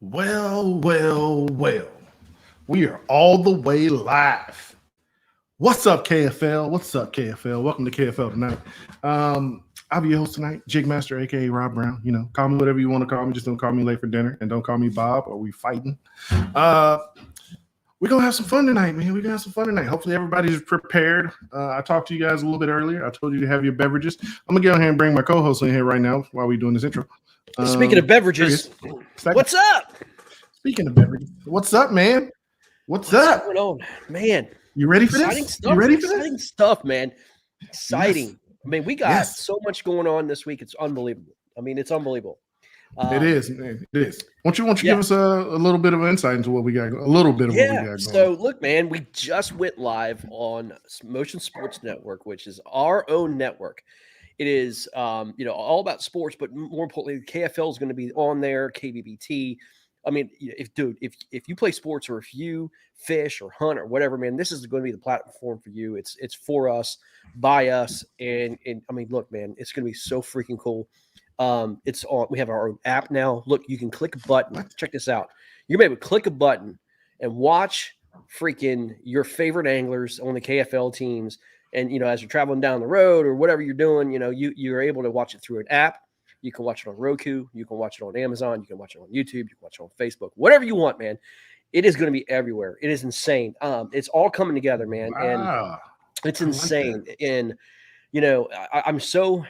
Well. We are all the way live. What's up, KFL? What's up, KFL? Welcome to KFL Tonight. I'll be your host tonight, Jigmaster, aka Rob Brown. You know, call me whatever you want to call me. Just don't call me late for dinner, and don't call me Bob, or we fighting. We're gonna have some fun tonight, man. We're gonna have some fun tonight. Hopefully, everybody's prepared. I talked to you guys a little bit earlier. I told you to have your beverages. I'm gonna get on here and bring my co-host in here right now while we're doing this intro. Speaking of beverages, what's up? Speaking of beverages, what's up, man? What's up? Going on, man? You ready for Exciting this? Stuff. You ready for Exciting this? stuff, man. Exciting. Yes. I mean, we got so much going on this week. It's unbelievable. I mean, it's unbelievable. It is, man. It is. Won't you give us a little bit of insight into what we got? A little bit of what we got going. So, look, man, we just went live on Motion Sports Network, which is our own network. It is, all about sports, but more importantly, KFL is going to be on there, KBBT. I mean, if you play sports or if you fish or hunt or whatever, man, this is going to be the platform for you. It's for us, by us, and I mean, look, man, it's going to be so freaking cool. It's on. We have our own app now. Look, you can click a button. Check this out. You're able to click a button and watch freaking your favorite anglers on the KFL teams. And as you're traveling down the road or whatever you're doing, you're able to watch it through an app. You can watch it on Roku. You can watch it on Amazon. You can watch it on YouTube. You can watch it on Facebook. Whatever you want, man. It is going to be everywhere. It is insane. It's all coming together, man. Wow. And it's insane. And, I'm so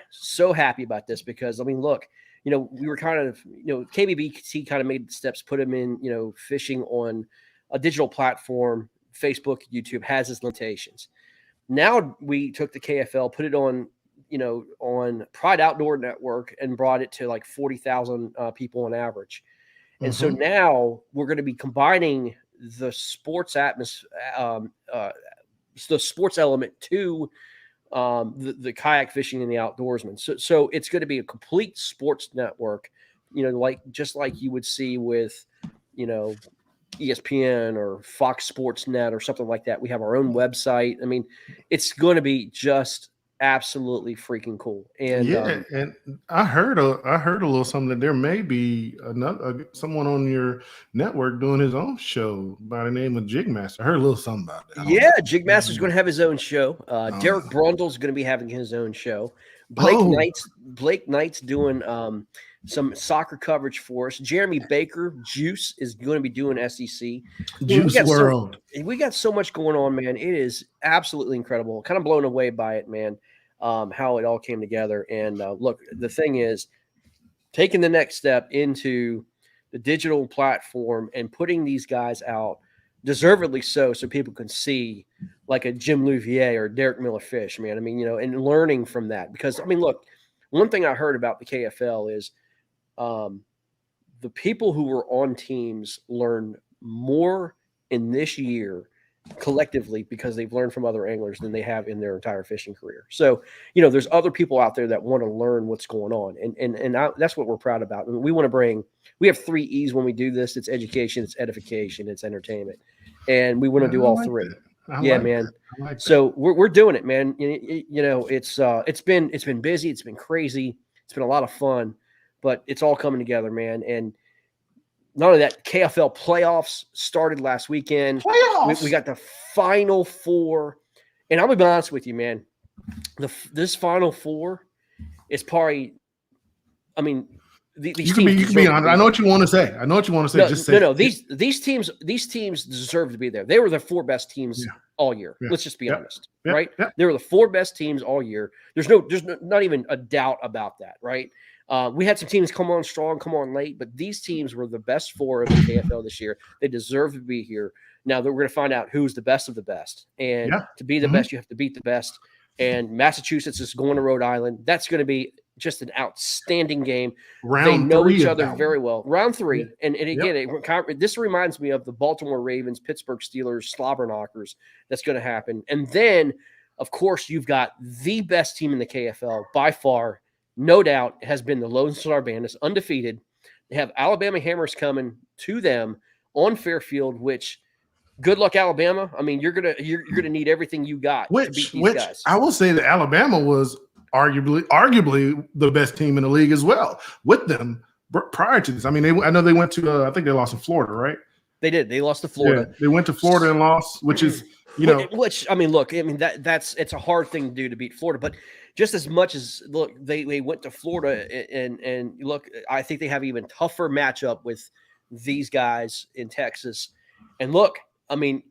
happy about this because, I mean, look, we were kind of, KBBT kind of made the steps, put them in, fishing on a digital platform. Facebook, YouTube has its limitations. Now we took the KFL, put it on, on Pride Outdoor Network and brought it to like 40,000 people on average. And so now we're going to be combining the sports the sports element to the kayak fishing and the outdoorsman. So it's going to be a complete sports network, just like you would see with, ESPN or Fox Sports Net or something like that. We have our own website. I mean, it's going to be just absolutely freaking cool. And and I heard a little something that there may be someone on your network doing his own show by the name of Jigmaster. I heard a little something about that. Yeah, Jigmaster's going to have his own show. Derek Brundle's going to be having his own show. Blake Knight's doing some soccer coverage for us. Jeremy Baker, Juice, is going to be doing SEC. Juice World. We got so much going on, man. It is absolutely incredible. Kind of blown away by it, man, how it all came together. And look, the thing is, taking the next step into the digital platform and putting these guys out, deservedly so people can see like a Jim Louvier or Derek Miller Fish, man. I mean, and learning from that. Because, I mean, look, one thing I heard about the KFL is the people who were on teams learn more in this year collectively because they've learned from other anglers than they have in their entire fishing career. So, there's other people out there that want to learn what's going on. And that's what we're proud about. I mean, we have 3 E's when we do this. It's education, it's edification, it's entertainment. And we want to do all 3. Man. So we're doing it, man. It's been busy. It's been crazy. It's been a lot of fun, but it's all coming together, man. And not only that, KFL playoffs started last weekend. We got the Final Four. And I'm going to be honest with you, man. This Final Four is probably, I mean, these you can be honest. I know what you want to say. No. These teams deserve to be there. They were the 4 best teams all year. Let's just be honest, right? They were the 4 best teams all year. There's not even a doubt about that, right? We had some teams come on strong, come on late, but these teams were the best 4 of the KFL this year. They deserve to be here. Now that we're going to find out who's the best of the best, and to be the best, you have to beat the best. And Massachusetts is going to Rhode Island. That's going to be just an outstanding game. They know each other very well. Round 3. And again, this reminds me of the Baltimore Ravens, Pittsburgh Steelers, slobber knockers that's going to happen. And then, of course, you've got the best team in the KFL by far, no doubt, has been the Lonestar Bandits, undefeated. They have Alabama Hammers coming to them on Fairfield, which good luck, Alabama. I mean, you're gonna need everything you got to beat these guys. I will say that Alabama was arguably the best team in the league as well. With them, prior to this. I mean, I know they went to. I think they lost in Florida, right? They did. They lost to Florida. Yeah, they went to Florida and lost, which is which I mean, look, I mean that's it's a hard thing to do to beat Florida, but just as much as look, they went to Florida and look, I think they have an even tougher matchup with these guys in Texas. And look, I mean,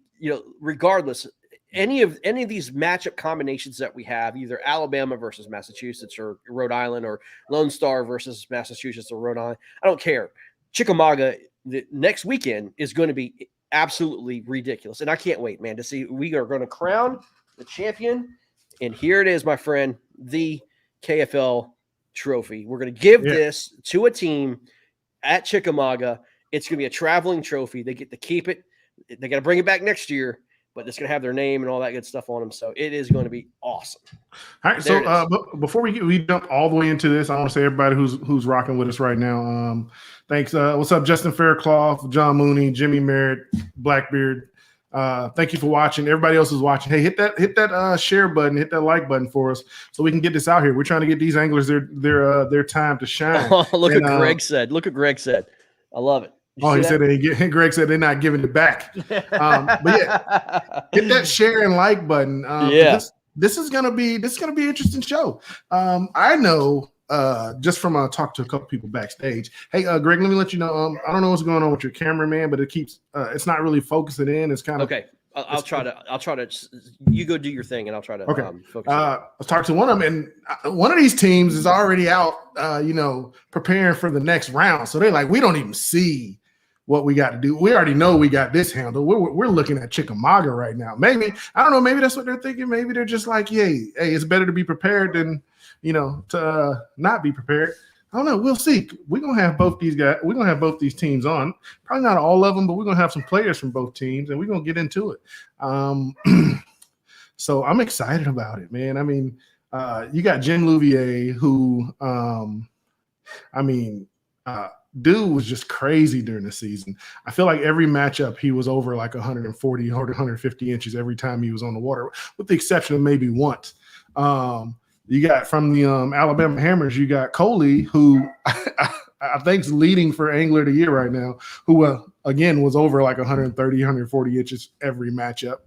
regardless, any of these matchup combinations that we have, either Alabama versus Massachusetts or Rhode Island or Lone Star versus Massachusetts or Rhode Island, I don't care. Chickamauga the next weekend is going to be absolutely ridiculous. And I can't wait, man, to see. We are going to crown the champion. And here it is, my friend, the KFL trophy. We're going to give this to a team at Chickamauga. It's going to be a traveling trophy. They get to keep it. They got to bring it back next year, but it's going to have their name and all that good stuff on them. So it is going to be awesome. All right. So before we jump all the way into this, I want to say everybody who's rocking with us right now. Thanks. What's up, Justin Faircloth, John Mooney, Jimmy Merritt, Blackbeard. Thank you for watching. Everybody else is watching. Hey, hit that share button, hit that like button for us so we can get this out here. We're trying to get these anglers their time to shine. Oh, look what Greg said. Look what Greg said. I love it. He said Greg said they're not giving it back. But yeah, hit that share and like button. This is gonna be an interesting show. I know just from talk to a couple people backstage. Hey, Greg, let me let you know. I don't know what's going on with your cameraman, but it keeps it's not really focusing in. It's kind of okay. I'll try to. You go do your thing, and I'll try to. Focus. I talked to one of them, and one of these teams is already out. Preparing for the next round. So they're like, we don't even see what we got to do. We already know we got this handled. We're looking at Chickamauga right now. Maybe I don't know. Maybe that's what they're thinking. Maybe they're just like, hey, it's better to be prepared than to not be prepared. I don't know. We'll see. We're gonna have both these guys. We're gonna have both these teams on. Probably not all of them, but we're gonna have some players from both teams, and we're gonna get into it. So I'm excited about it, man. I mean, you got Jim Louvier, who, dude was just crazy during the season. I feel like every matchup he was over like 140 or 150 inches every time he was on the water, with the exception of maybe once. You got from the Alabama Hammers, you got Coley, who I think is leading for Angler of the Year right now, who, again, was over like 130, 140 inches every matchup.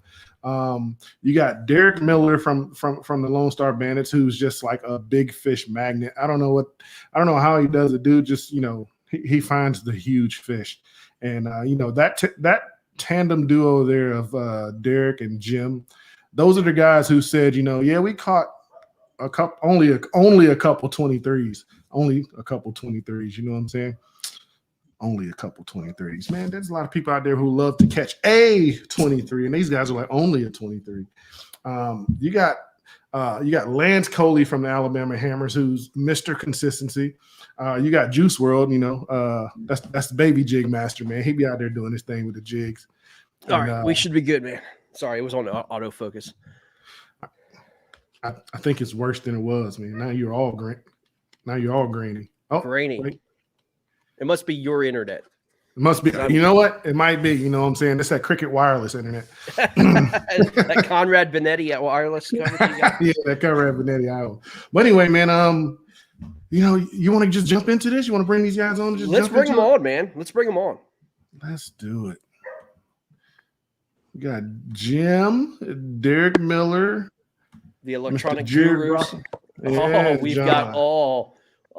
You got Derek Miller from the Lone Star Bandits, who's just like a big fish magnet. I don't know how he does it, dude. Just, he finds the huge fish. And, that tandem duo there of Derek and Jim, those are the guys who said, we caught only a couple 23s, only a couple 23s. You know what I'm saying? Only a couple 23s, man. There's a lot of people out there who love to catch a 23, and these guys are like only a 23. You got Lance Coley from the Alabama Hammers, who's Mr. Consistency. You got Juice World, that's the baby jig master, man. He be out there doing his thing with the jigs. All right, we should be good, man. Sorry, it was on autofocus. I think it's worse than it was, man. Now you're all grainy. Oh, grainy. Wait. It must be your internet. It must be. You know what? It might be. You know what I'm saying? It's that Cricket Wireless internet. That Conrad Benetti at Wireless. Yeah, that Conrad Benetti. But anyway, man, you want to just jump into this? You want to bring these guys on? Let's bring them on, man. Let's bring them on. Let's do it. We got Jim, Derek Miller, the electronic gurus. Yeah, we got a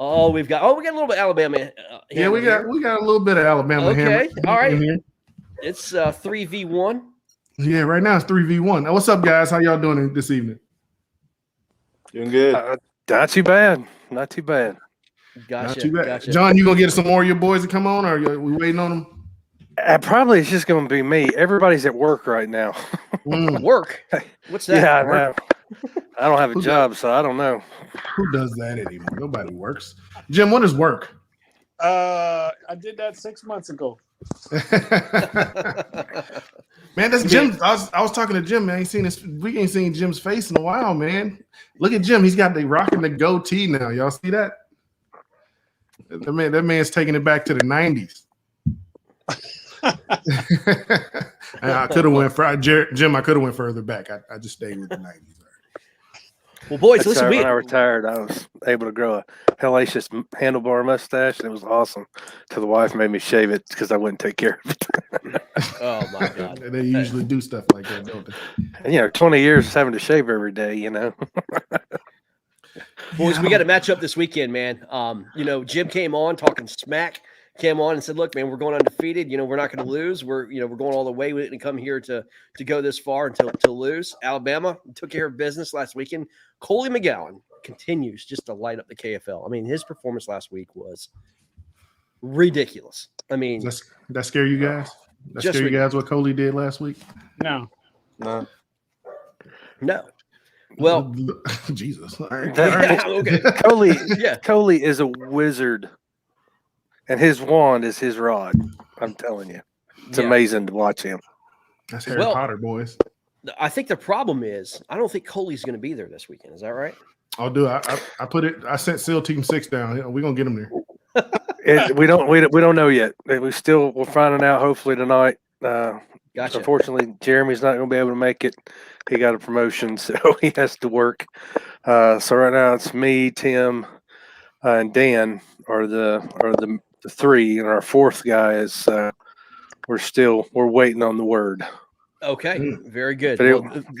little bit of Alabama. Yeah, we got a little bit of Alabama. Okay, all right. It's 3v1. Yeah, right now it's 3v1. What's up, guys? How y'all doing this evening? Doing good. Not too bad. Not too bad. Gotcha. Not too bad. Gotcha. John, you gonna get some more of your boys to come on, or are we waiting on them? Probably it's just going to be me. Everybody's at work right now. Work? What's that? Yeah, I know. I don't have a job, so I don't know. Who does that anymore? Nobody works. Jim, what is work? I did that 6 months ago. Man, that's Jim. I was talking to Jim, man. We ain't seen Jim's face in a while, man. Look at Jim. He's got rocking the goatee now. Y'all see that? That man's taking it back to the 90s. I could have went Jim. I could have went further back. I just stayed with the 90s. Well, boys, That's listen, how when I retired, I was able to grow a hellacious handlebar mustache, and it was awesome. Till the wife made me shave it because I wouldn't take care of it. oh my God. They usually do stuff like that, don't they? And 20 years having to shave every day, Boys, we got a matchup this weekend, man. Jim came on talking smack, came on and said, look, man, we're going undefeated. We're not going to lose. We're going all the way. We didn't come here to go this far and to lose. Alabama took care of business last weekend. Coley McGowan continues just to light up the KFL. I mean, his performance last week was ridiculous. I mean, that scare you guys? That scare you guys what Coley did last week? No. Well, Jesus. Okay. Coley is a wizard, and his wand is his rod. I'm telling you, it's amazing to watch him. That's Harry Potter, boys. I think the problem is I don't think Coley's going to be there this weekend. Is that right? I'll do it. I put it. I sent SEAL Team 6 down. We're gonna get him there. We don't know yet. We're finding out hopefully tonight. Gotcha. Unfortunately, Jeremy's not going to be able to make it. He got a promotion, so he has to work. So right now it's me, Tim, and Dan are the three, and our fourth guy is we're waiting on the word. Okay, very good. But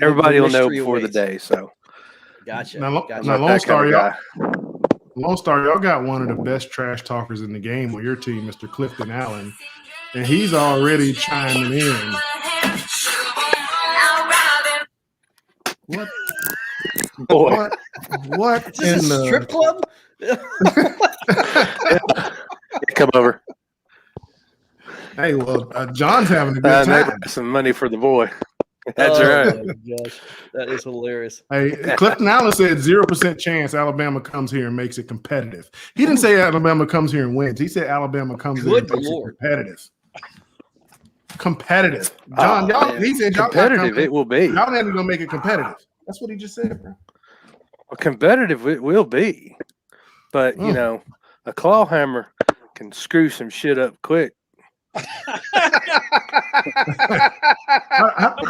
everybody will know before the day. So gotcha. Now gotcha. Lone Star, y'all got one of the best trash talkers in the game on your team, Mr. Clifton Allen, and he's already chiming in. What? Boy. What Is this a strip club? Come over. Hey, well, John's having a good time. Some money for the boy. That's right. Oh my gosh, that is hilarious. Hey, Clifton Allen said 0% chance Alabama comes here and makes it competitive. He didn't say Alabama comes here and wins. He said Alabama comes here and makes it competitive. Competitive. John, he said y'all competitive. It will be. Y'all ain't gonna make it competitive. That's what he just said, bro. Well, competitive it will be, but a claw hammer can screw some shit up quick. I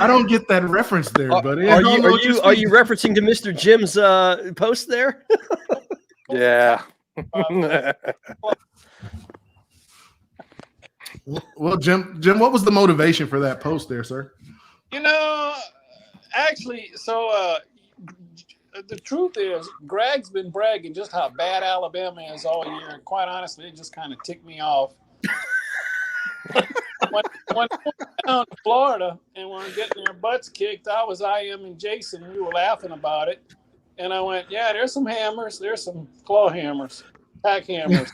don't get that reference there, buddy. Are you referencing to Mr. Jim's post there? Yeah. Well, Jim, what was the motivation for that post there, sir? Actually, the truth is, Greg's been bragging just how bad Alabama is all year, and quite honestly, it just kind of ticked me off. when we went down to Florida and we were getting their butts kicked, I am and Jason, we were laughing about it, and I went, "Yeah, there's some hammers, there's some claw hammers, pack hammers."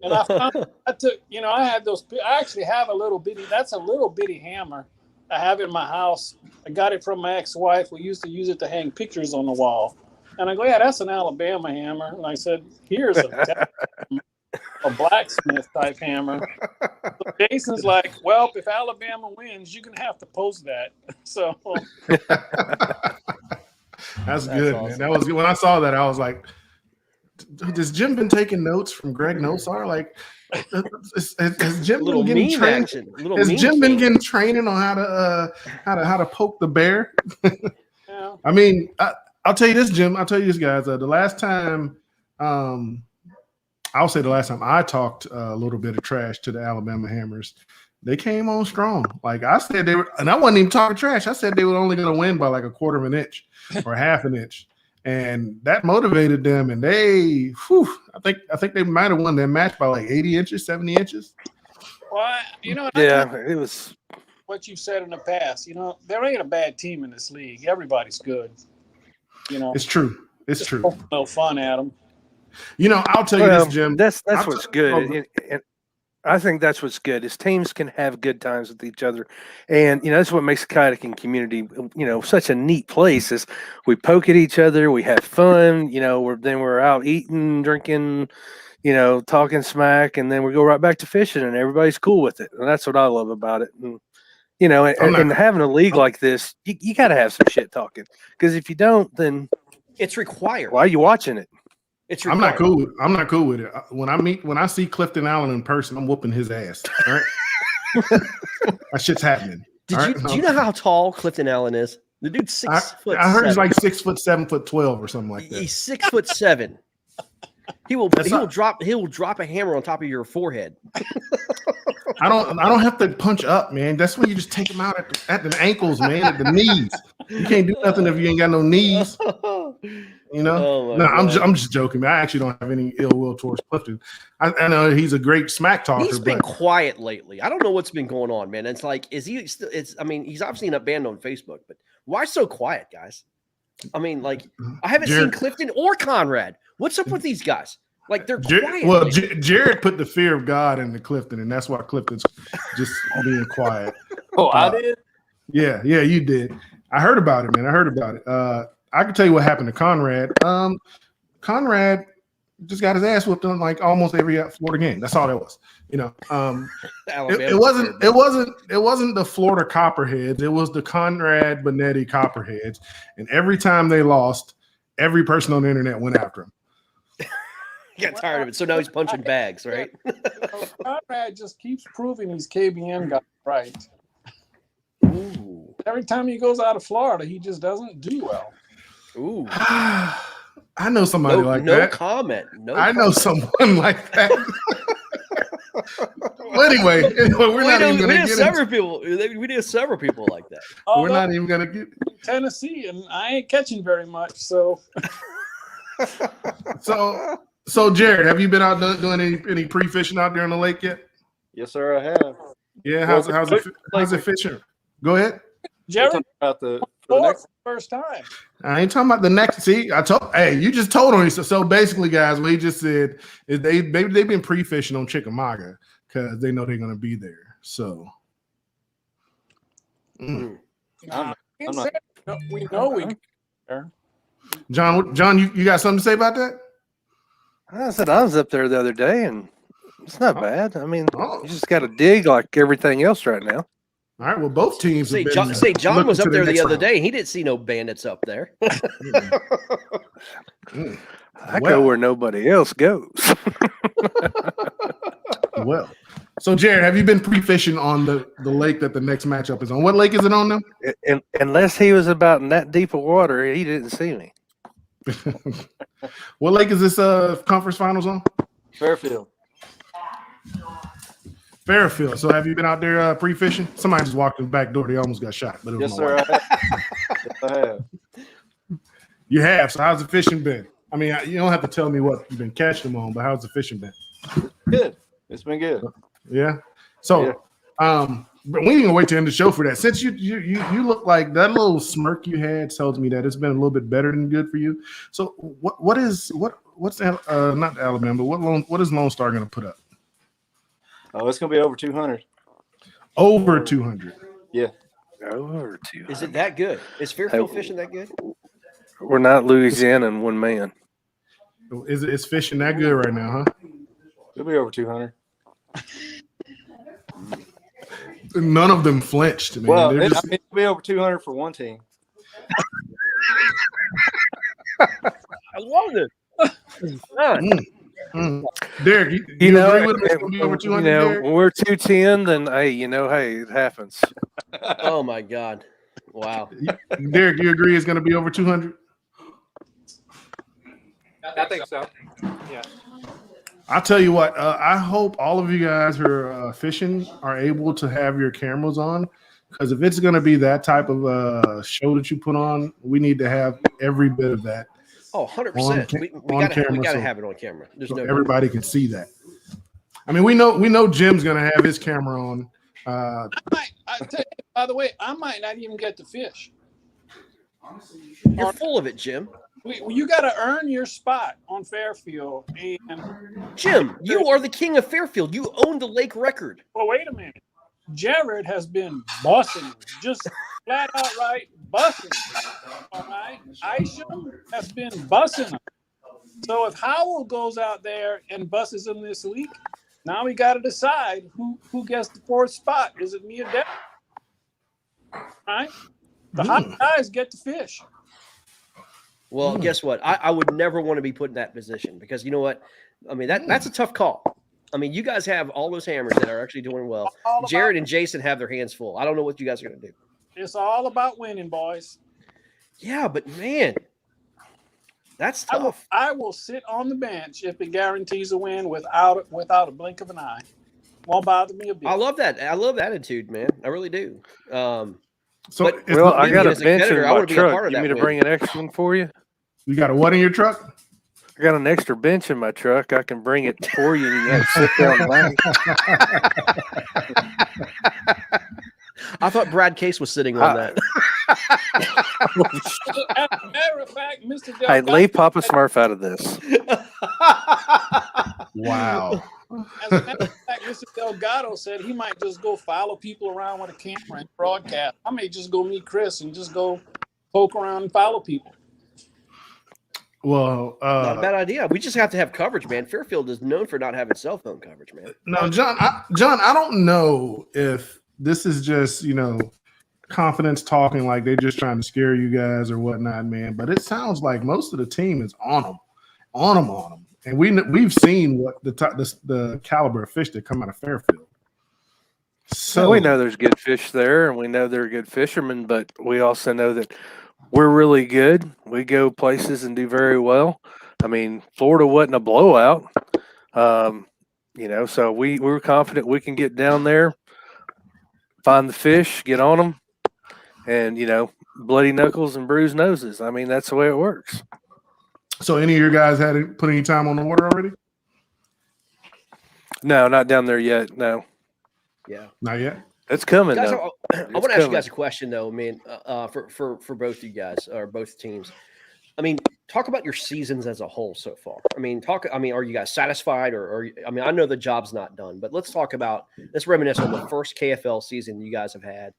And I had those. I actually have a little bitty. That's a little bitty hammer. I have it in my house. I got it from my ex-wife. We used to use it to hang pictures on the wall. And I go, "Yeah, that's an Alabama hammer." And I said, "Here's a blacksmith type hammer." So Jason's like, "Well, if Alabama wins, you're gonna have to post that." So that's good, awesome. Man. That was good. When I saw that, I was like, has Jim been taking notes from Greg Nosar? Like, has Jim been getting trained? Has Jim been getting training on how to poke the bear? Yeah. I mean, I'll tell you this, Jim. I'll tell you this, guys. The last time, I'll say the last time I talked a little bit of trash to the Alabama Hammers, they came on strong. Like I said, they were, and I wasn't even talking trash. I said they were only going to win by like a quarter of an inch or half an inch. And that motivated them, and I think they might have won that match by like 80 inches, 70 inches. Well, it was what you've said in the past. There ain't a bad team in this league. Everybody's good. It's true. It's true. No fun at them. I'll tell you this, Jim. That's what's good. And I think that's what's good is teams can have good times with each other. And, that's what makes the kayaking community, such a neat place is we poke at each other. We have fun, we're out eating, drinking, talking smack. And then we go right back to fishing and everybody's cool with it. And that's what I love about it. And, and having a league like this, you got to have some shit talking because if you don't, then it's required. Why are you watching it? I'm not cool with it. When I see Clifton Allen in person, I'm whooping his ass. All right, that shit's happening. Do you know how tall Clifton Allen is? The dude's 6'7". I heard he's like 6 foot, 7'12" or something like that. He's 6'7". He will drop a hammer on top of your forehead. I don't have to punch up, man. That's when you just take him out at the ankles, man, at the knees. You can't do nothing if you ain't got no knees. You know? Oh no, I'm just joking, man. I actually don't have any ill will towards Clifton. I know he's a great smack talker. He's been quiet lately. I don't know what's been going on, man. It's like, is he still? I mean, he's obviously not banned on Facebook, but why so quiet, guys? I mean, like, I haven't seen Clifton or Conrad. What's up with these guys? Like, they're quiet. Well, Jared put the fear of God into Clifton, and that's why Clifton's just being quiet. Oh, I did? Yeah, you did. I heard about it, man. I heard about it. I can tell you what happened to Conrad. Conrad just got his ass whooped on like almost every Florida game. That's all that was. You know, it wasn't the Florida Copperheads. It was the Conrad Benetti Copperheads. And every time they lost, every person on the internet went after him. He got tired of it, so now he's punching bags, right? Conrad just keeps proving he's KBN guy right. Ooh. Every time he goes out of Florida, he just doesn't do well. Ooh. I know somebody like that. No comment. I know someone like that. Well, anyway, we're not even going to get several people. We did several people like that. We're not even going to get Tennessee, and I ain't catching very much. So, so Jared, have you been out doing any pre-fishing out there on the lake yet? Yes, sir, I have. Yeah, how's it fishing? Go ahead. Jared, about the next first time. I ain't talking about the next. See, you just told him. So basically, guys, what he just said is they've been pre-fishing on Chickamauga because they know they're going to be there. So, I'm not. We know we there. John, you got something to say about that? I said I was up there the other day, and it's not bad. I mean, you just got to dig like everything else right now. All right. Well, both teams. John was up there the other day. He didn't see no bandits up there. I go where nobody else goes. Well, so Jared, have you been pre-fishing on the lake that the next matchup is on? What lake is it on now? Unless he was about in that deep of water, he didn't see me. What lake is this conference finals on? Fairfield. Fairfield. So have you been out there pre-fishing? Somebody just walked in the back door. They almost got shot. But it was Yes, sir. I have. You have. So how's the fishing been? I mean, you don't have to tell me what you've been catching them on, but how's the fishing been? Good. It's been good. Yeah. So, but we ain't gonna wait to end the show for that. Since you look like that little smirk you had tells me that it's been a little bit better than good for you. So what's not Alabama, but what is Lone Star gonna put up? Oh, it's gonna be over 200. Over 200. Yeah. Over 200. Is it that good? Is Fairfield fishing that good? We're not Louisiana and one man. Is fishing that good right now, huh? It'll be over 200. None of them flinched, man. Well, it'll be over 200 for one team. I love it. Derek, you know, agree with me? It's gonna be over 200. You know, Derek? when we're 210, then hey, it happens. Oh my God! Wow. Derek, you agree it's going to be over 200? I think so. Yeah. I'll tell you what. I hope all of you guys who are fishing are able to have your cameras on, because if it's going to be that type of show that you put on, we need to have every bit of that. Oh, 100%. We got to have it on camera. There's no everybody can see that. I mean, we know Jim's going to have his camera on. I tell you, by the way, I might not even get to fish. You're full of it, Jim. You got to earn your spot on Fairfield. And Jim, you are the king of Fairfield. You own the lake record. well, wait a minute. Jared has been bussing, just flat out right bussing. All right, Aisha has been bussing him. So if Howell goes out there and busses him this week, now we got to decide who gets the fourth spot. Is it me or Dad? All right, the hot guys get to fish. Well, guess what? I would never want to be put in that position, because you know what? I mean, that's a tough call. I mean, you guys have all those hammers that are actually doing well. Jared and Jason have their hands full. I don't know what you guys are going to do. It's all about winning, boys. Yeah, but man, that's tough. I will sit on the bench if it guarantees a win without a blink of an eye. Won't bother me a bit. I love that. I love the attitude, man. I really do. So But- it's Well, not- I got a as a bench competitor, in I my wanna be a truck. part of You that mean to win. bring an extra one for you? you got a what in your truck? I got an extra bench in my truck. I can bring it for you, and you can have sit down behind. I thought Brad Case was sitting on that. As a matter of fact, Mr. Hey, Delgado, leave Papa Smurf out of this. Wow. as a matter of fact, Mr. Delgado said he might just go follow people around with a camera and broadcast. I may just go meet Chris and just go poke around and follow people. Well, Not a bad idea. We just have to have coverage, man. Fairfield is known for not having cell phone coverage, man. no, John, I don't know if this is just, confidence talking, like they're just trying to scare you guys or whatnot, man. But it sounds like most of the team is on them. And we've seen what the caliber of fish that come out of Fairfield. So we know there's good fish there, and we know they're good fishermen, but we also know that we're really good. We go places and do very well. I mean, Florida wasn't a blowout, so we were confident we can get down there, find the fish, get on them, and, bloody knuckles and bruised noses. I mean, that's the way it works. So any of your guys had to put any time on the water already? No, not down there yet. No, Yeah. Not yet. it's coming, Guys, though. I want to ask you guys a question, though. I mean, for both you guys or both teams. I mean, talk about your seasons as a whole so far. I mean, are you guys satisfied, or I know the job's not done, but let's reminisce on the first KFL season you guys have had.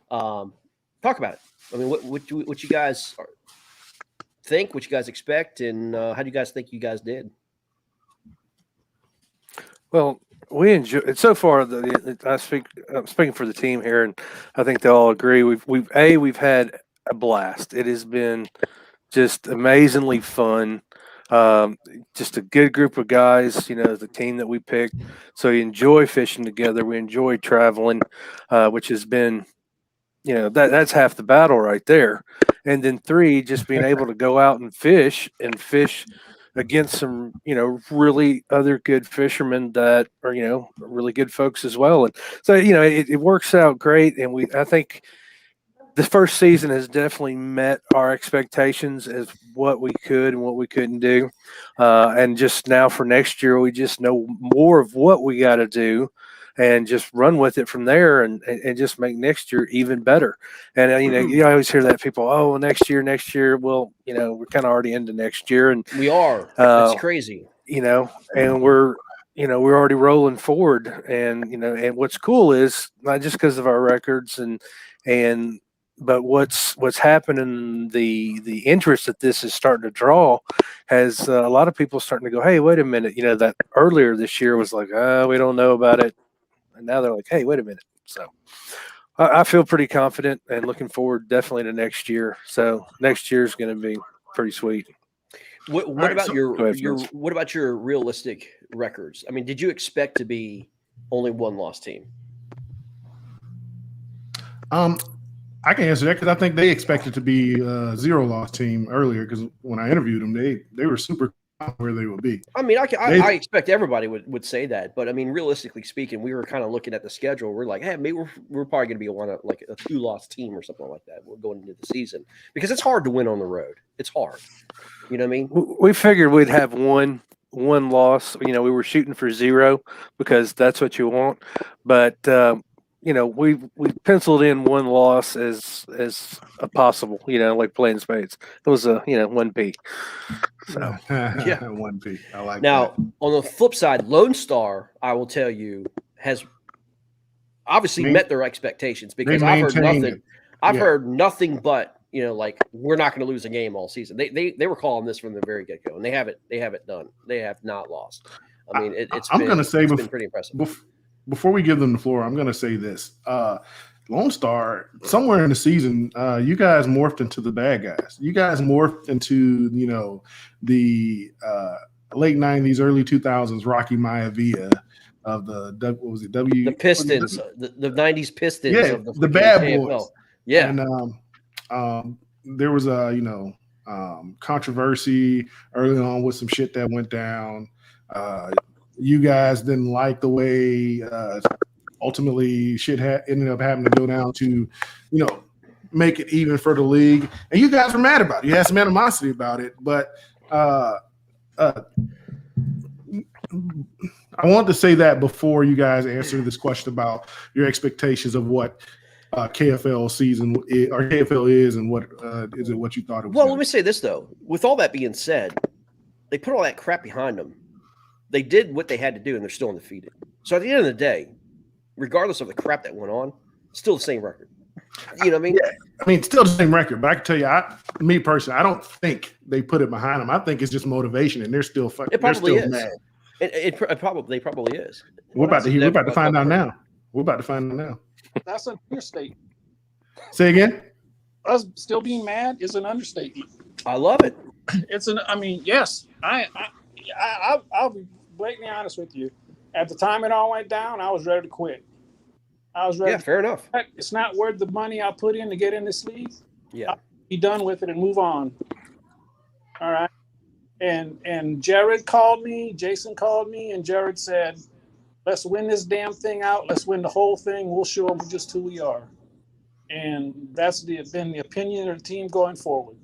Talk about it. I mean, what you guys think, what you guys expect, and how do you guys think you guys did? Well, we enjoy it so far. I'm speaking for the team here, and I think they all agree. We've had a blast. It has been just amazingly fun. Just a good group of guys. The team that we picked. So you enjoy fishing together. We enjoy traveling, which has been, that's half the battle right there. And then 3, just being able to go out and fish against some, really other good fishermen that are, really good folks as well. And so, it works out great. And I think the first season has definitely met our expectations as what we could and what we couldn't do. And just now for next year, we just know more of what we got to do and just run with it from there and just make next year even better. And, you always hear that people, oh, well, next year. Well, we're kind of already into next year. And We are. It's crazy. And we're already rolling forward. And, and what's cool is not just because of our records but what's happening, the interest that this is starting to draw has a lot of people starting to go, hey, wait a minute. That earlier this year was like, we don't know about it. And now they're like, hey, wait a minute. So I feel pretty confident and looking forward definitely to next year. So next year is going to be pretty sweet. What about what about your realistic records? I mean, did you expect to be only one loss team? I can answer that because I think they expected to be a 0-loss team earlier. Because when I interviewed them, they were super where they would be. I mean, I expect everybody would say that, but I mean, realistically speaking, we were kind of looking at the schedule. We're like, hey, maybe we're probably going to be a 2-loss team or something like that. We're going into the season because it's hard to win on the road. It's hard. You know what I mean? We figured we'd have one loss. We were shooting for 0 because that's what you want, but. We penciled in one loss as a possible, like playing spades. It was a 1P. So yeah, 1P. I like now, that. On the flip side, Lonestar, I will tell you, has obviously met their expectations because I've heard nothing. I've heard nothing but we're not going to lose a game all season. They were calling this from the very get go, and they haven't done. They have not lost. I mean, it's been pretty impressive. Before we give them the floor, I'm going to say this. Lone Star, somewhere in the season, you guys morphed into the bad guys. You guys morphed into, the late 90s, early 2000s Rocky Maivia of the Pistons, the 90s Pistons. Yeah, of the bad KFL. boys. Yeah. And there was a controversy early on with some shit that went down. You guys didn't like the way ultimately shit ended up having to go down to, make it even for the league, and you guys were mad about it. You had some animosity about it, but I want to say that before you guys answer this question about your expectations of what KFL season or KFL is, and what is it what you thought it was. Well, let me say this though. With all that being said, they put all that crap behind them. They did what they had to do, and they're still undefeated. So at the end of the day, regardless of the crap that went on, still the same record. You know what I mean? Yeah. I mean, still the same record, but I can tell you, me personally, I don't think they put it behind them. I think it's just motivation, and they're still fucking. It probably is. Mad. It probably is. We're about to find out now. We're about to find out now. That's an understatement. Say again. Us still being mad is an understatement. I love it. Yes, I'll be blatantly honest with you. At the time it all went down, I was ready to quit. I was ready. Yeah, fair enough. It's not worth the money I put in to get in this league. Yeah, I'll be done with it and move on. All right. And Jared called me, Jason called me, and Jared said, "Let's win this damn thing out. Let's win the whole thing. We'll show them just who we are." And that's been the opinion of the team going forward.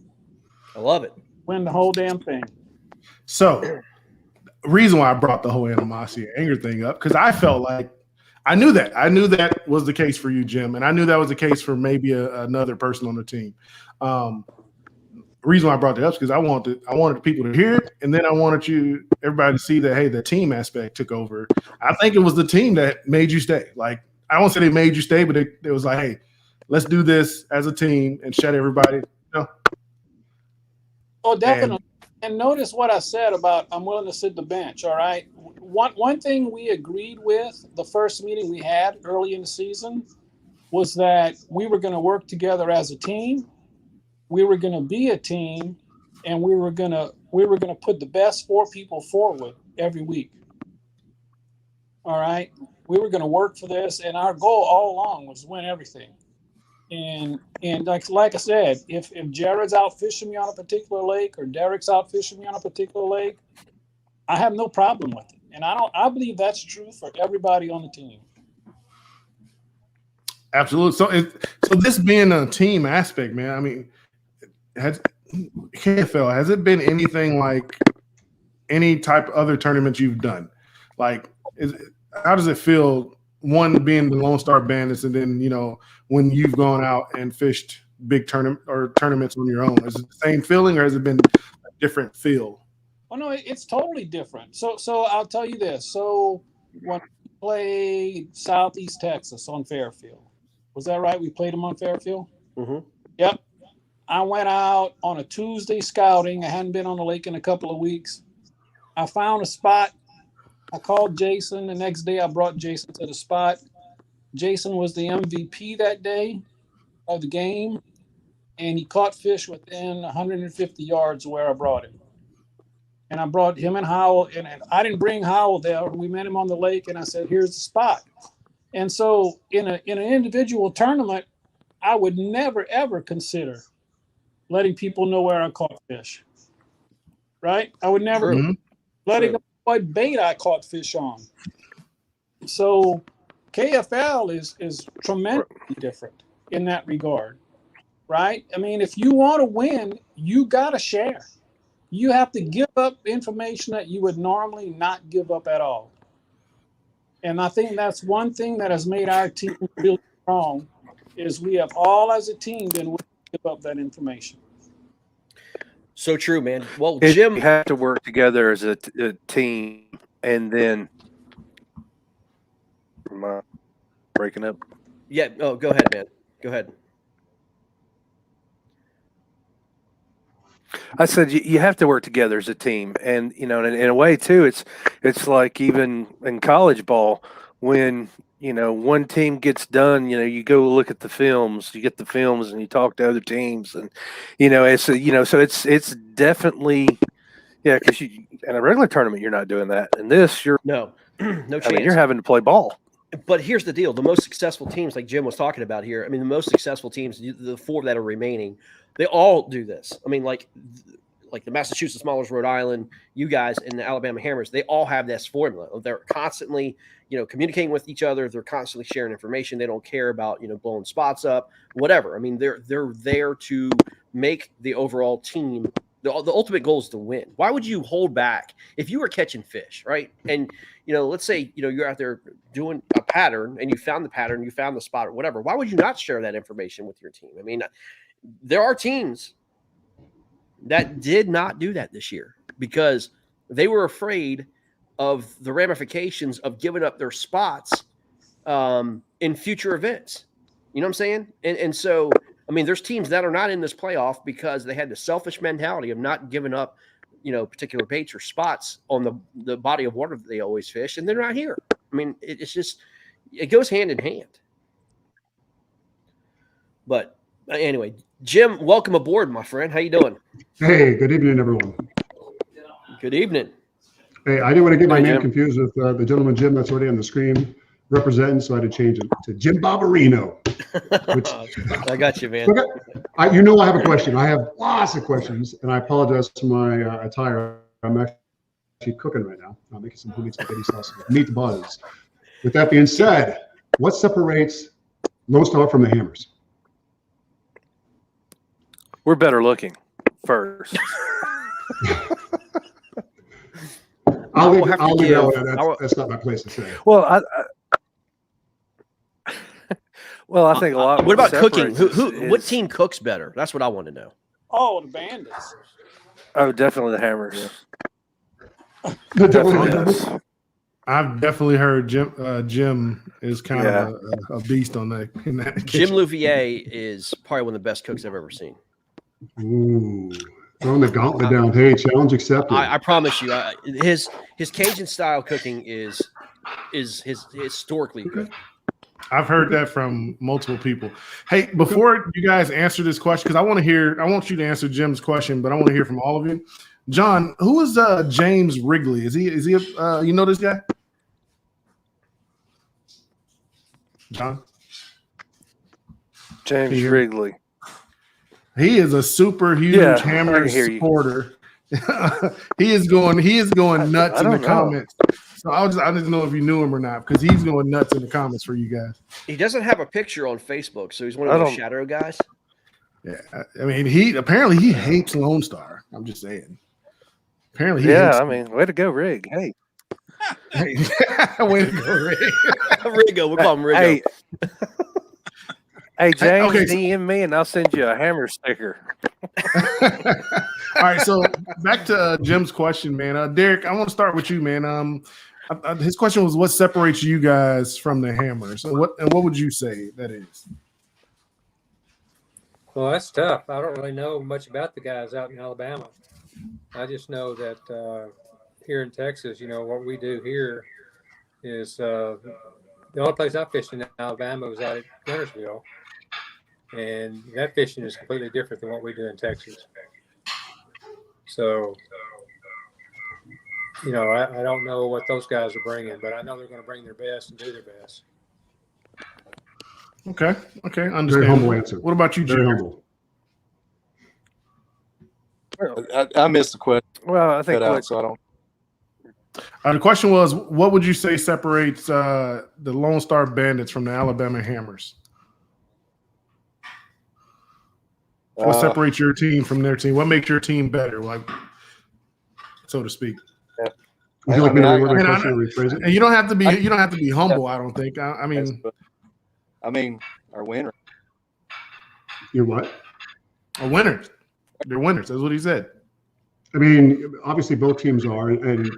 I love it. Win the whole damn thing. So, reason why I brought the whole animosity anger thing up, because I felt like I knew that was the case for you, Jim, and I knew that was the case for maybe another person on the team. Reason why I brought that up is because I wanted people to hear it, and then I wanted everybody to see that, hey, the team aspect took over. I think it was the team that made you stay. Like, I won't say they made you stay, but it was like, hey, let's do this as a team and shut everybody. Oh, definitely. And notice what I said about I'm willing to sit the bench. All right. One thing we agreed with the first meeting we had early in the season was that we were going to work together as a team. We were going to be a team, and we were going to put the best 4 people forward every week. All right. We were going to work for this, and our goal all along was to win everything. And like I said, if Jared's out fishing me on a particular lake or Derek's out fishing me on a particular lake, I have no problem with it. And I believe that's true for everybody on the team. Absolutely. So this being a team aspect, man, I mean, KFL, has it been anything like any type of other tournament you've done? Like, how does it feel, one, being the Lonestar Bandits, and then, when you've gone out and fished big tournaments on your own? Is it the same feeling, or has it been a different feel? Oh, no, it's totally different. So I'll tell you this. So when we played Southeast Texas on Fairfield, was that right? We played them on Fairfield? Mm-hmm. Yep. I went out on a Tuesday scouting. I hadn't been on the lake in a couple of weeks. I found a spot. I called Jason. The next day I brought Jason to the spot. Jason was the MVP that day of the game, and he caught fish within 150 yards of where I brought him. And I brought him and Howell, and I didn't bring Howell there. We met him on the lake, and I said, "Here's the spot." And so in an individual tournament, I would never, ever consider letting people know where I caught fish, right? I would never letting them know what bait I caught fish on. So KFL is tremendously different in that regard, right? I mean, if you want to win, you got to share. You have to give up information that you would normally not give up at all. And I think that's one thing that has made our team really strong, is we have all as a team been willing to give up that information. So true, man. Well, Jim, you have to work together as a team, and then am I breaking up? Yeah. Oh, go ahead, man. Go ahead. I said you have to work together as a team, and in a way too, it's like even in college ball, when one team gets done, you go look at the films, you get the films, and you talk to other teams, and so it's definitely because in a regular tournament you're not doing that, and this you're no chance. I mean, you're having to play ball. But here's the deal: the most successful teams, like Jim was talking about here, I mean, the most successful teams, the 4 that are remaining, they all do this. I mean, like the Massachusetts Maulers, Rhode Island, you guys, and the Alabama Hammers, they all have this formula. They're constantly, communicating with each other. They're constantly sharing information. They don't care about, blowing spots up, whatever. I mean, they're there to make the overall team. The ultimate goal is to win. Why would you hold back if you were catching fish, right? And let's say you're out there doing a pattern and you found the pattern, you found the spot or whatever. Why would you not share that information with your team? I mean, there are teams that did not do that this year because they were afraid of the ramifications of giving up their spots in future events. You know what I'm saying? And so, I mean, there's teams that are not in this playoff because they had the selfish mentality of not giving up, particular baits or spots on the body of water that they always fish, and they're not here. I mean, it's just, it goes hand in hand. But anyway, Jim, welcome aboard, my friend. How you doing? Hey, good evening, everyone. Good evening. Hey, I didn't want to get my name Jim. confused with the gentleman Jim that's already on the screen representing, so I had to change it to Jim Barbarino. I got you, man. I have a question. I have lots of questions, and I apologize for my attire. I'm actually cooking right now. I'm making some homemade spaghetti sauce with meat buzz. With that being said, what separates Lonestar from the Hammers? We're better looking first. I'll leave have to that give- one. That's not my place to say. Well, I think a lot. What about cooking? separates What is- team cooks better? That's what I want to know. Oh, the Bandits. Oh, definitely the Hammers. Definitely. Yes. I've definitely heard Jim is kind of a beast on that. In that Jim kitchen. Louvier is probably one of the best cooks I've ever seen. Ooh, throwing the gauntlet down. Hey, challenge accepted. I promise you, his Cajun style cooking is historically good. I've heard that from multiple people. Hey, before you guys answer this question, because I want you to answer Jim's question, but I want to hear from all of you. John, who is James Wrigley? Is he you know this guy? John? James Here. Wrigley. He is a super huge Yeah, I Hammer can hear you. supporter. he is going nuts I in the don't know. comments. So I didn't know if you knew him or not, because he's going nuts in the comments for you guys. He doesn't have a picture on Facebook, so he's one I of those don't- shadow guys. Yeah, I mean, he hates Lone Star. I'm just saying. Apparently, he Yeah, hates I mean, way to go, Rig. Hey, way to go, Ray. Rigo, we'll call him Rigo. hey, hey, James, okay, so- DM me and I'll send you a Hammer sticker. All right, so back to Jim's question, man. Derek, I want to start with you, man. His question was, what separates you guys from the Hammers? So what would you say that is? Well, that's tough. I don't really know much about the guys out in Alabama. I just know that here in Texas, what we do here is the only place I fished in Alabama was out at Guntersville. And that fishing is completely different than what we do in Texas. So, I don't know what those guys are bringing, but I know they're going to bring their best and do their best. Okay, Very understand. humble answer. What about you, Very Jim? humble. I missed the question. Well, I think Cut out, what, so I don't. The question was, what would you say separates the Lone Star Bandits from the Alabama Hammers? What separates your team from their team? What makes your team better, like, so to speak? Would you like me to reword I- that question or rephrase it? And you don't have to be humble. I don't think. I mean, our winner. You're what? a winners. They're winners. That's what he said. I mean, obviously both teams are, and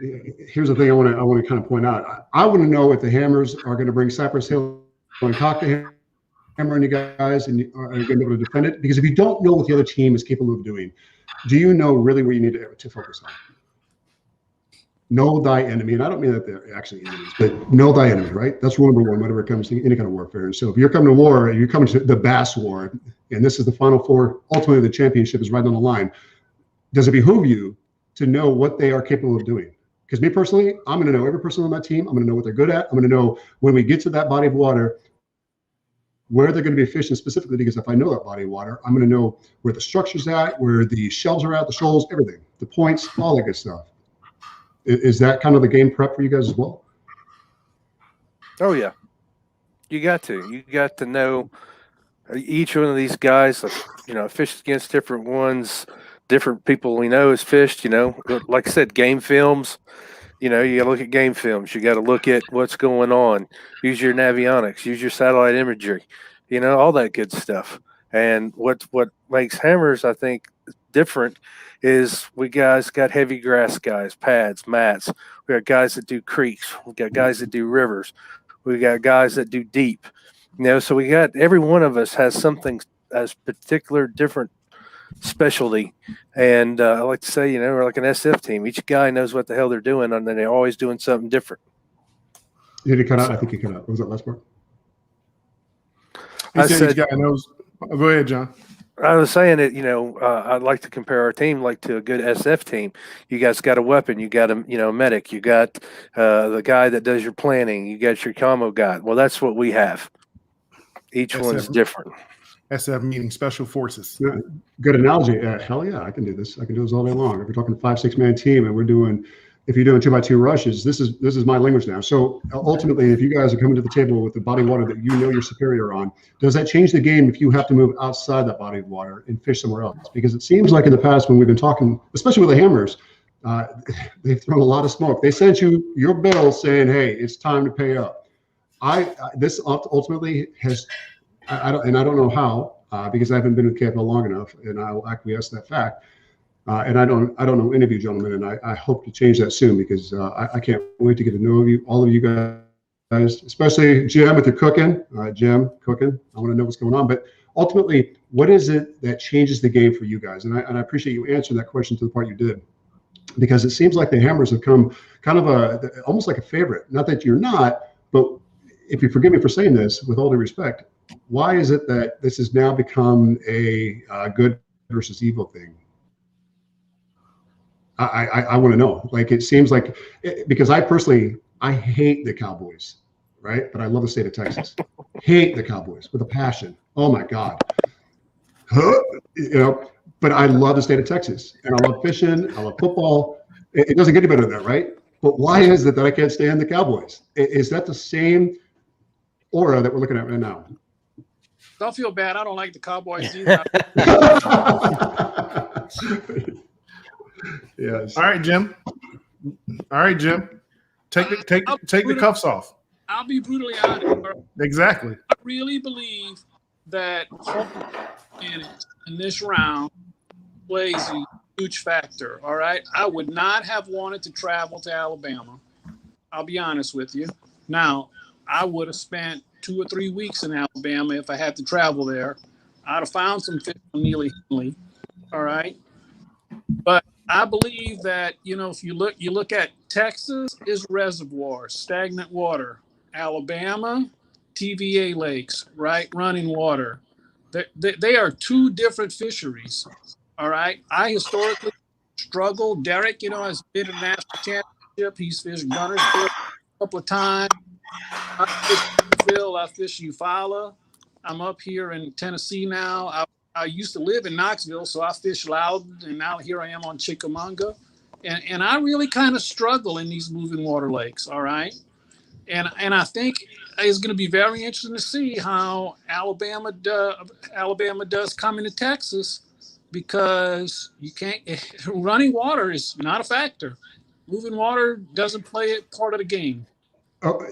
here's the thing I want to kind of point out. I want to know if the Hammers are going to bring Cypress Hill and talk to him, Hammer and you guys, and are going to be able to defend it. Because if you don't know what the other team is capable of doing, do you know really what you need to focus on? Know thy enemy, and I don't mean that they're actually enemies, but know thy enemy, right? That's rule number one whenever it comes to any kind of warfare. And so if you're coming to war, you're coming to the Bass War, and this is the Final Four, ultimately the championship is right on the line. Does it behoove you to know what they are capable of doing? Because me personally, I'm going to know every person on my team. I'm going to know what they're good at. I'm going to know when we get to that body of water, where they're going to be fishing specifically, because if I know that body of water, I'm going to know where the structure's at, where the shells are at, the shoals, everything, the points, all that good stuff. Is that kind of the game prep for you guys as well? Oh yeah, you got to know each one of these guys. Fished against different ones, different people we know has fished. Like I said, game films. You got to look at game films. You got to look at what's going on. Use your navionics. Use your satellite imagery. All that good stuff. And what makes Hammers, I think, different is we guys got heavy grass guys, pads, mats. We got guys that do creeks. We got guys that do rivers. We got guys that do deep. So we got every one of us has something as particular, different specialty. And I like to say, we're like an SF team. Each guy knows what the hell they're doing, and then they're always doing something different. Did you cut out? I think you cut out. What was that last part? He said each guy knows. Go ahead, John. I was saying that, I'd like to compare our team like to a good SF team. You guys got a weapon. You got a medic. You got the guy that does your planning. You got your commo guy. Well, that's what we have. Each SF, one's different. SF meaning special forces. Yeah, good analogy. Hell yeah, I can do this. I can do this all day long. If we're talking 5-6 man team and if you're doing 2x2 rushes, this is my language now. So ultimately, if you guys are coming to the table with the body of water that you're superior on, does that change the game if you have to move outside that body of water and fish somewhere else? Because it seems like in the past when we've been talking, especially with the Hammers, they've thrown a lot of smoke. They sent you your bill saying, "Hey, it's time to pay up." This ultimately has, I don't know how, because I haven't been with KFL long enough, and I will acquiesce to that fact. And I don't know any of you gentlemen, and I hope to change that soon, because I can't wait to get to know you, all of you guys, especially Jim with your cooking. Jim, cooking. I want to know what's going on. But ultimately, what is it that changes the game for you guys? And I appreciate you answering that question to the part you did, because it seems like the Hammers have come kind of almost like a favorite. Not that you're not, but if you forgive me for saying this, with all due respect, why is it that this has now become a good versus evil thing? I want to know. Like, it seems like, because I hate the Cowboys, right? But I love the state of Texas. Hate the Cowboys with a passion. Oh my God. But I love the state of Texas, and I love fishing. I love football. It doesn't get any better than that, right? But why is it that I can't stand the Cowboys? Is that the same aura that we're looking at right now? Don't feel bad. I don't like the Cowboys either. Yes. All right, Jim. Take the cuffs off. I'll be brutally honest. Exactly. I really believe that in this round plays a huge factor. All right. I would not have wanted to travel to Alabama. I'll be honest with you. Now, I would have spent 2 or 3 weeks in Alabama if I had to travel there. I'd have found some fish on Neely Henley. All right. But I believe that, if you look at Texas is reservoirs, stagnant water. Alabama, TVA lakes, right? Running water. They are two different fisheries. All right. I historically struggled. Derek, has been a national championship. He's fished Gunnersville a couple of times. I fish Phil. I fish Eufaula. I'm up here in Tennessee now. I used to live in Knoxville, so I fish Loudon, and now here I am on Chickamauga. And I really kind of struggle in these moving water lakes, all right? And I think it's going to be very interesting to see how Alabama does come into Texas, because you can't – running water is not a factor. Moving water doesn't play a part of the game. Oh,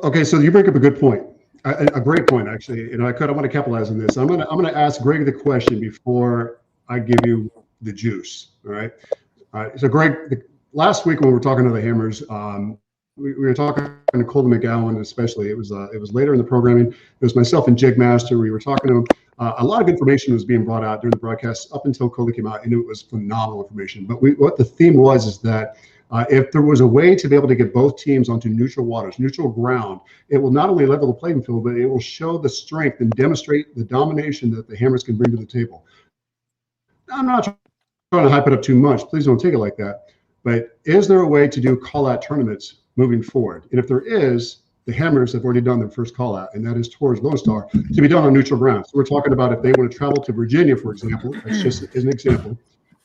okay, so you bring up a good point. A great point, actually. I want to capitalize on this. I'm gonna ask Greg the question before I give you the juice. All right. So Greg, last week when we were talking to the Hammers, we were talking to Colton McGowan, especially. It was later in the programming. It was myself and Jig Master. We were talking to him. A lot of information was being brought out during the broadcast up until Colton came out, and it was phenomenal information. But what the theme was is that if there was a way to be able to get both teams onto neutral waters, neutral ground, it will not only level the playing field, but it will show the strength and demonstrate the domination that the Hammers can bring to the table. Now, I'm not trying to hype it up too much. Please don't take it like that. But is there a way to do call-out tournaments moving forward? And if there is, the Hammers have already done their first call-out, and that is towards Lonestar, to be done on neutral ground. So we're talking about if they want to travel to Virginia, for example, that's just as an example,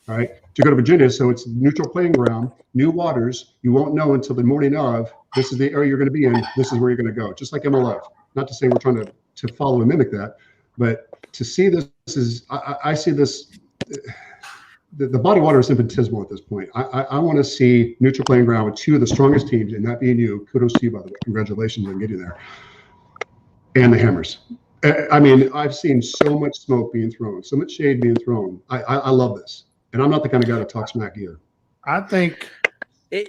all right, to go to Virginia, so it's neutral playing ground, new waters. You won't know until the morning of, this is the area you're going to be in, this is where you're going to go, just like MLF. Not to say we're trying to follow and mimic that, but to see this is, I see this, the body of water is infinitesimal at this point. I want to see neutral playing ground with two of the strongest teams, and that being you. Kudos to you, by the way. Congratulations on getting there. And the Hammers. I mean, I've seen so much smoke being thrown, so much shade being thrown. I love this. And I'm not the kind of guy that talks smack either. I think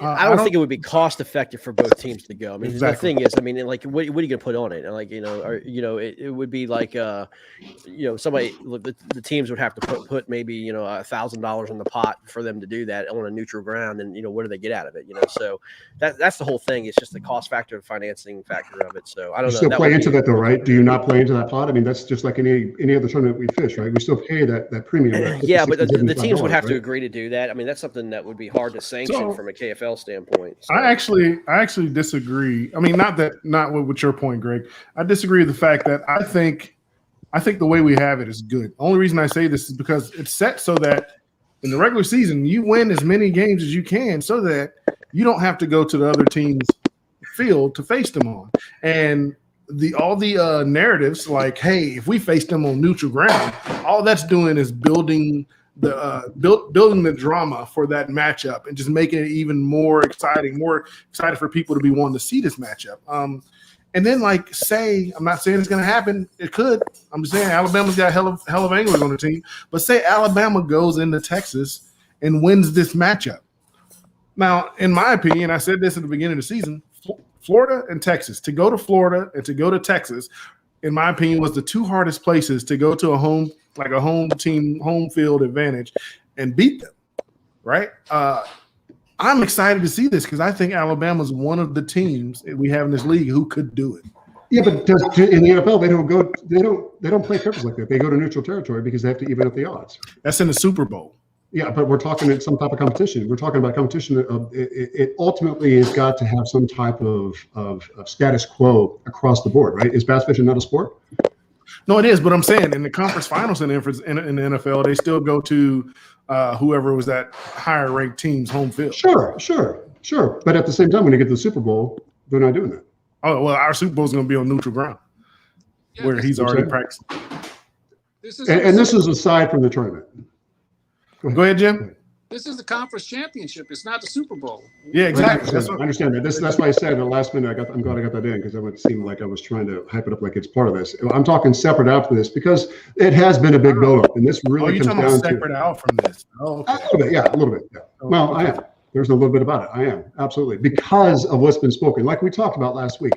I don't think it would be cost effective for both teams to go. I mean, Exactly. the thing is, I mean, like, what are you going to put on it? And like, it would be like, somebody, the teams would have to put maybe, $1,000 in the pot for them to do that on a neutral ground. And, what do they get out of it? So that's the whole thing. It's just the cost factor, the financing factor of it. So I don't know. You still play into that though, right? Do you not play into that pot? I mean, that's just like any other tournament we fish, right? We still pay that premium. Yeah, but the teams would have to right? agree to do that. I mean, that's something that would be hard to sanction So- from a KFL standpoint. So. I actually disagree. I mean, not with your point, Greg. I disagree with the fact that I think the way we have it is good. The only reason I say this is because it's set so that in the regular season you win as many games as you can, so that you don't have to go to the other team's field to face them on. And all the narratives like, hey, if we face them on neutral ground, all that's doing is building the drama for that matchup and just making it even more exciting for people to be wanting to see this matchup. And then, like, say, I'm not saying it's going to happen. It could. I'm just saying Alabama's got hell of anglers on the team. But say Alabama goes into Texas and wins this matchup. Now, in my opinion, I said this at the beginning of the season, Florida and Texas. To go to Florida and to go to Texas, in my opinion, was the two hardest places to go to a home team, home field advantage and beat them, right? I'm excited to see this because I think Alabama's one of the teams we have in this league who could do it. Yeah, but in the NFL, they don't play purpose like that. They go to neutral territory because they have to even up the odds. That's in the Super Bowl. Yeah, but we're talking at some type of competition. We're talking about competition. It ultimately has got to have some type of status quo across the board, right? Is bass fishing not a sport? No, it is, but I'm saying in the conference finals in the NFL, they still go to whoever was that higher ranked team's home field. Sure. But at the same time, when they get to the Super Bowl, they're not doing that. Oh, well, our Super Bowl is going to be on neutral ground where he's already practiced. This is This is aside from the tournament. Go ahead, Jim. This is the conference championship. It's not the Super Bowl. Yeah, exactly. I understand that. That's why I said at the last minute, I'm glad I got that in because it would seem like I was trying to hype it up like it's part of this. I'm talking separate out from this because it has been a big buildup, and this really you're comes talking down about separate out from this. Oh, okay. a little bit. Yeah. Well, I am. There's a little bit about it. I am absolutely because of what's been spoken. Like we talked about last week,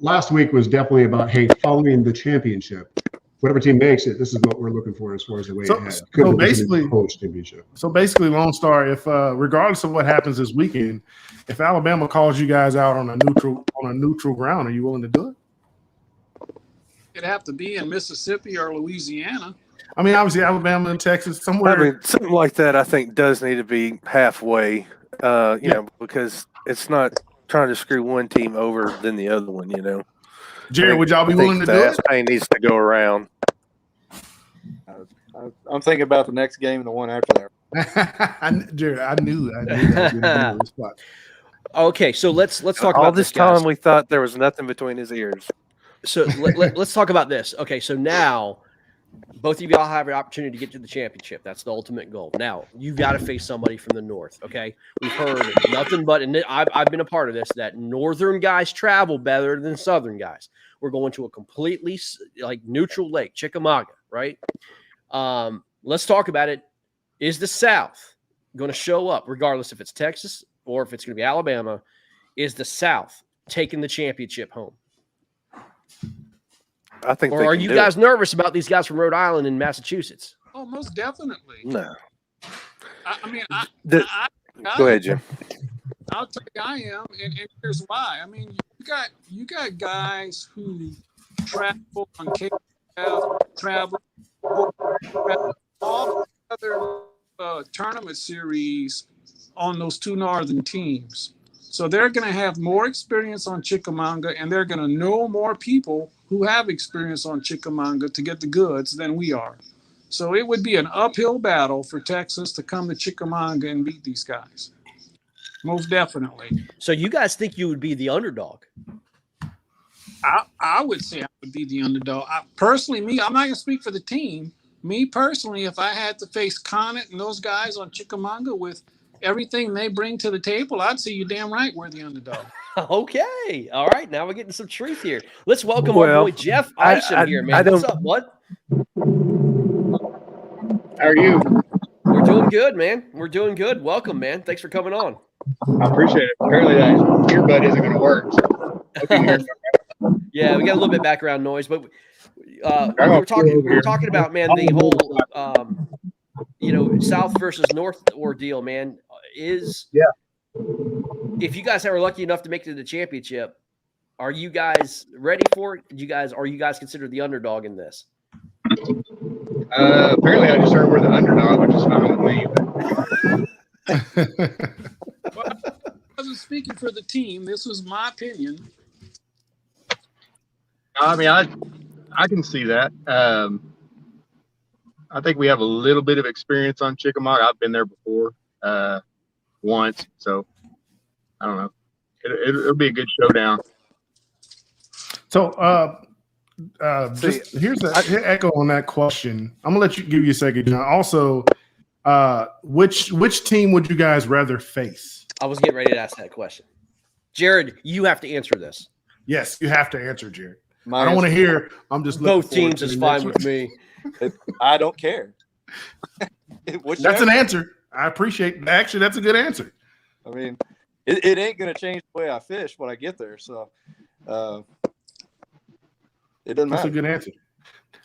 last week was definitely about, hey, following the championship. Whatever team makes it, this is what we're looking for as far as the way ahead. So basically, championship. So basically, Lone Star, if regardless of what happens this weekend, if Alabama calls you guys out on a neutral ground, are you willing to do it? It'd have to be in Mississippi or Louisiana. I mean, obviously Alabama and Texas, somewhere. I mean, something like that, I think, does need to be halfway. Because it's not trying to screw one team over than the other one. Jared, would y'all be willing to do it? Pain needs to go around. I'm thinking about the next game and the one after that. Jared, I knew that. Spot. Okay, so let's talk all about this guys. time. We thought there was nothing between his ears. So let's talk about this. Okay, so now both of y'all have an opportunity to get to the championship. That's the ultimate goal. Now you've got to face somebody from the north. Okay, we've heard nothing but, and I've been a part of this, that northern guys travel better than southern guys. We're going to a completely neutral lake, Chickamauga, right? Let's talk about it. Is the South going to show up, regardless if it's Texas or if it's going to be Alabama? Is the South taking the championship home? I think. Or are you guys nervous about these guys from Rhode Island and Massachusetts? Oh, most definitely. No. Go ahead, Jim. I'll tell you, I am, and here's why. I mean, you got guys who travel on KFL, travel all other tournament series on those two northern teams. So they're going to have more experience on Chickamauga, and they're going to know more people who have experience on Chickamauga to get the goods than we are. So it would be an uphill battle for Texas to come to Chickamauga and beat these guys. Most definitely. So you guys think you would be the underdog? I would say I would be the underdog. Personally, I'm not going to speak for the team. Me personally, if I had to face Connaught and those guys on Chickamauga with everything they bring to the table, I'd say you're damn right we're the underdog. Okay. All right. Now we're getting some truth here. Let's welcome our boy Jeff Isham here, man. What's up, bud? How are you? We're doing good, man. We're doing good. Welcome, man. Thanks for coming on. I appreciate it. Apparently that earbud isn't going to work. So Yeah, we got a little bit of background noise, but we were talking about, man, the whole South versus North ordeal, man. If you guys are lucky enough to make it to the championship, are you guys ready for it? Are you guys considered the underdog in this? apparently I just heard we're the underdog, which is fine with me. Well, I wasn't speaking for the team. This was my opinion. I mean, I can see that. I think we have a little bit of experience on Chickamauga. I've been there before once, so I don't know. It'll be a good showdown. So, here's an echo on that question. I'm gonna give you a second, John. Also, which team would you guys rather face? I was getting ready to ask that question. Jared, you have to answer this. Yes, you have to answer, Jared. I don't want to hear. I'm just both teams is fine with me. I don't care. That's an answer. I appreciate. Actually, that's a good answer. I mean, it ain't gonna change the way I fish when I get there. So it doesn't matter. That's a good answer.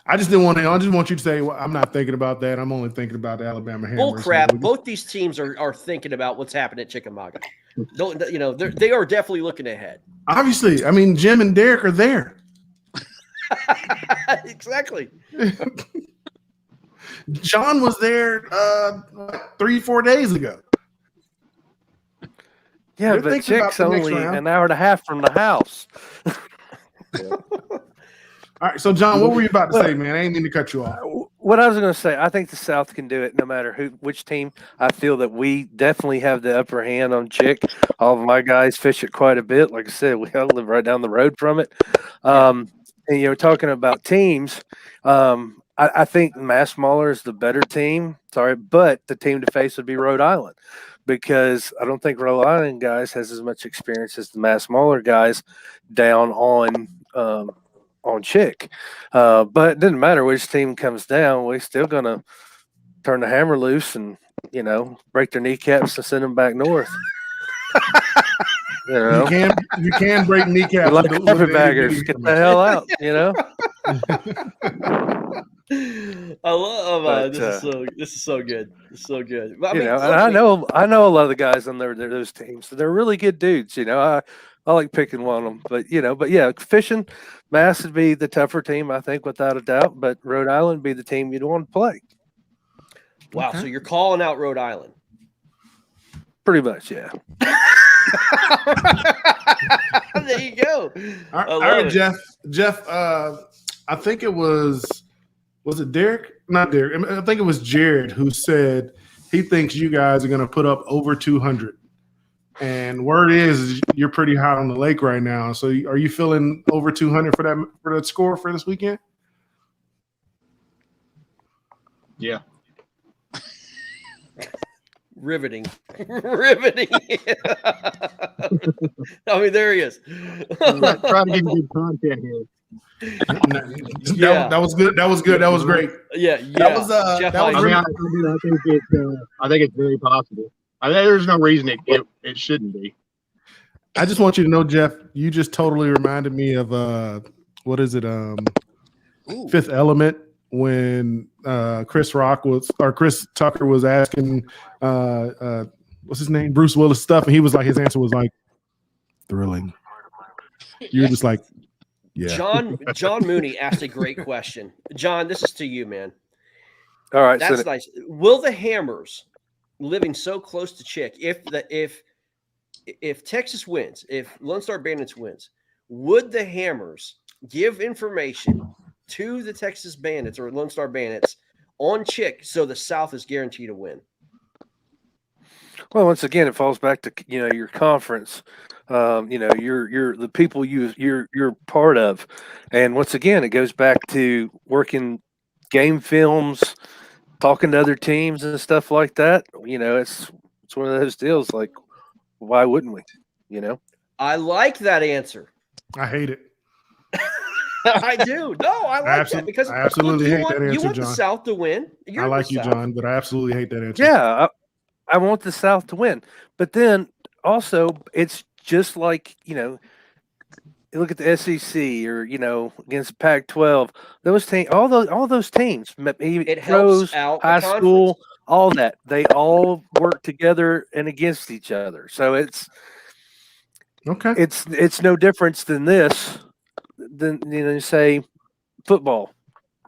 I just didn't want to. I just want you to say, well, I'm not thinking about that. I'm only thinking about the Alabama Hammers. Bull crap. Both these teams are thinking about what's happening at Chickamauga. They are definitely looking ahead. Obviously, I mean, Jim and Derek are there. Exactly. John was there 3-4 days ago. Yeah, but Chick's only an hour and a half from the house. All right, so John, what were you about to say, man? I ain't mean to cut you off. What I was going to say, I think the South can do it no matter which team. I feel that we definitely have the upper hand on Chick. All of my guys fish it quite a bit. Like I said, we live right down the road from it. And talking about teams, I think Mass Mauler is the better team. Sorry, but the team to face would be Rhode Island, because I don't think Rhode Island guys has as much experience as the Mass Mauler guys down on Chick. But it doesn't matter which team comes down. We're still going to turn the hammer loose and, break their kneecaps and send them back north. You can break kneecaps. Like carpetbaggers, get the hell out, I love this is so good. It's so good. I mean, I know a lot of the guys on those teams. So they're really good dudes. I like picking one of them, but fishing, Mass would be the tougher team, I think, without a doubt. But Rhode Island would be the team you'd want to play. Wow, okay. So you're calling out Rhode Island? Pretty much, yeah. There you go. All right, Jeff. I think it was it Derek? Not Derek. I think it was Jared who said he thinks you guys are going to put up over 200. And word is you're pretty hot on the lake right now. So are you feeling over 200 for that score for this weekend? Yeah. Riveting. I mean, there he is. Trying to get good content here. That was good. That was good. That was great. Yeah. That was. I think it's very possible. There's no reason it shouldn't be. I just want you to know, Jeff, you just totally reminded me of what is it? Fifth Element, when Chris Tucker was asking what's his name? Bruce Willis stuff, and he was like, his answer was like thrilling. You're just like, yeah. John Mooney asked a great question. John, this is to you, man. All right. That's nice. Will the Hammers living so close to Chick, if Texas wins, if Lone Star Bandits wins, would the Hammers give information to the Texas Bandits or Lone Star Bandits on Chick so the South is guaranteed to win? Well, once again, it falls back to your conference. You're the people you're part of, and once again, it goes back to working game films, talking to other teams and stuff like that. It's one of those deals. Like, why wouldn't we? I like that answer. I hate it. I do. No, I like that because I absolutely hate that answer, you want John. the South to win. I like you, John, but I absolutely hate that answer. Yeah, I want the South to win, but then also it's just like you look at the SEC or against Pac-12. Those teams, all those teams, It pros, helps out high the school, all that, they all work together and against each other. So it's Okay. it's no difference than this than say football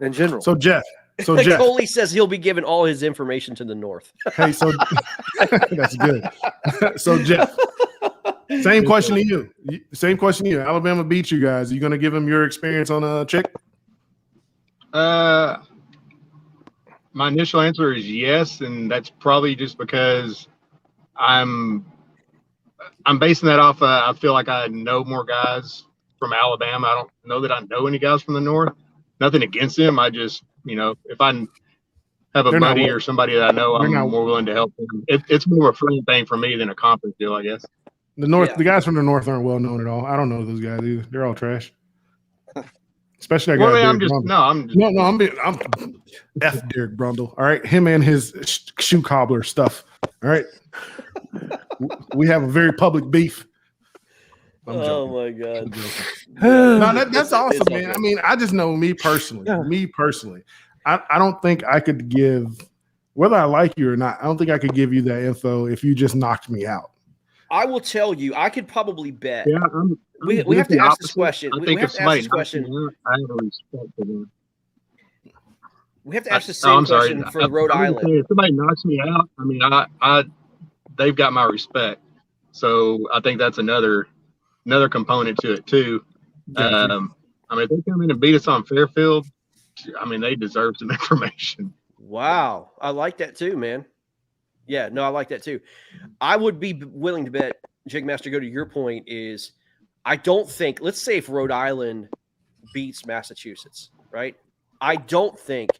in general. So Jeff. Coley says he'll be giving all his information to the North. Hey, so that's good. So Jeff, same question to you. Alabama beat you guys. Are you going to give him your experience on Chick? My initial answer is yes, and that's probably just because I'm basing that off. I feel like I know more guys from Alabama. I don't know that I know any guys from the North. Nothing against them. I just, if I have a buddy or somebody that I know, I'm more willing to help them. It's more of a friend thing for me than a conference deal, I guess. The guys from the North aren't well known at all. I don't know those guys either. They're all trash. Especially that guy. Well, I'm F Derek Brundle. All right, him and his shoe cobbler stuff. All right, we have a very public beef. Oh my God! No, that's awesome, man. I mean, I just know me personally. I don't think I could give, whether I like you or not, I don't think I could give you that info if you just knocked me out. I will tell you, I could probably bet. Yeah, we have to ask this question. I have to ask this same question for Rhode Island. If somebody knocks me out, I mean, they've got my respect. So I think that's another component to it too. I mean, if they come in and beat us on Fairfield, I mean, they deserve some information. Wow, I like that too, man. Yeah, no, I like that too. I would be willing to bet, Jake Master, go to your point is, I don't think, let's say if Rhode Island beats Massachusetts, right? I don't think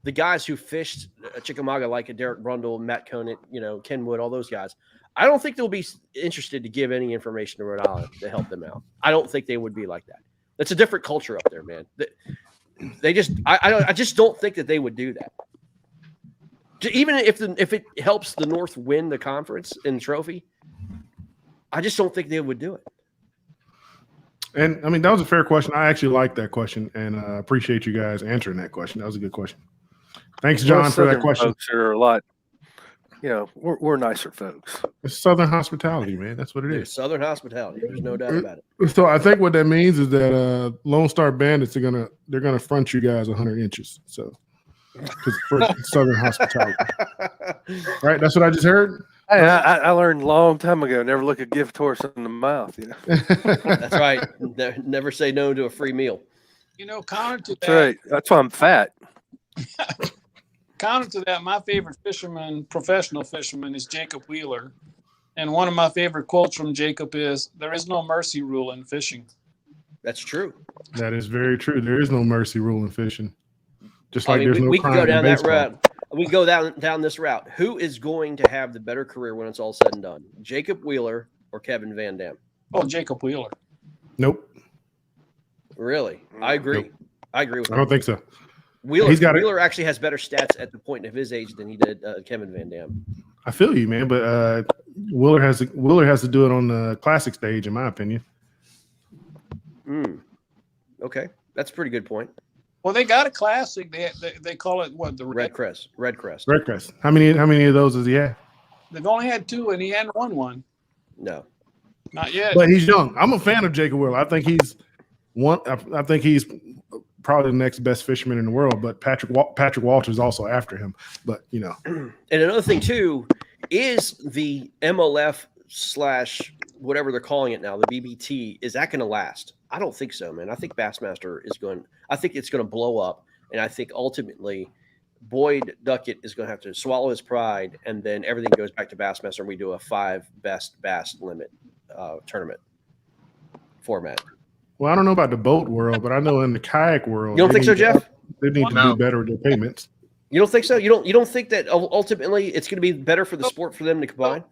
the guys who fished Chickamauga, like a Derek Brundle, Matt Conant, Ken Wood, all those guys, I don't think they'll be interested to give any information to Rhode Island to help them out. I don't think they would be like that. That's a different culture up there, man. They just, I just don't think that they would do that. Even if it helps the North win the conference and trophy, I just don't think they would do it. And I mean, that was a fair question. I actually like that question, and I appreciate you guys answering that question. That was a good question. Thanks, John, for that question. Folks are a lot, we're nicer folks. It's Southern hospitality, man. That's what it is. Southern hospitality. There's no doubt about it. So I think what that means is that Lone Star Bandits they're gonna front you guys 100 inches. So. For Southern hospitality, right? That's what I just heard. Hey, I learned a long time ago. Never look a gift horse in the mouth. That's right. Never say no to a free meal. Counter to that. That's right. That's why I'm fat. Counter to that, my favorite professional fisherman, is Jacob Wheeler, and one of my favorite quotes from Jacob is, "There is no mercy rule in fishing." That's true. That is very true. There is no mercy rule in fishing. Just like we can go down that route. We go down this route. Who is going to have the better career when it's all said and done? Jacob Wheeler or Kevin Van Dam? Oh, Jacob Wheeler. Nope. Really? I agree. Nope. I agree with I don't think so. Wheeler actually has better stats at the point of his age than he did Kevin Van Dam. I feel you, man, but Wheeler has to do it on the classic stage, in my opinion. Okay, that's a pretty good point. Well, they got a classic. They call it what, the Red Crest. Red Crest. How many of those does he have? They've only had 2, and he hadn't won one. No, not yet. But he's young. I'm a fan of Jacob Wheeler. I think he's probably the next best fisherman in the world. But Patrick Walters is also after him. But and another thing too, Is the MLF / whatever they're calling it now, the BBT, is that going to last? I don't think so, man. I think Bassmaster I think it's going to blow up. And I think ultimately Boyd Duckett is going to have to swallow his pride, and then everything goes back to Bassmaster, and we do a 5 best bass limit tournament format. Well, I don't know about the boat world, but I know in the kayak world. You don't think so, Jeff? They need to do better with their payments. You don't think so? You don't think that ultimately it's going to be better for the sport for them to combine?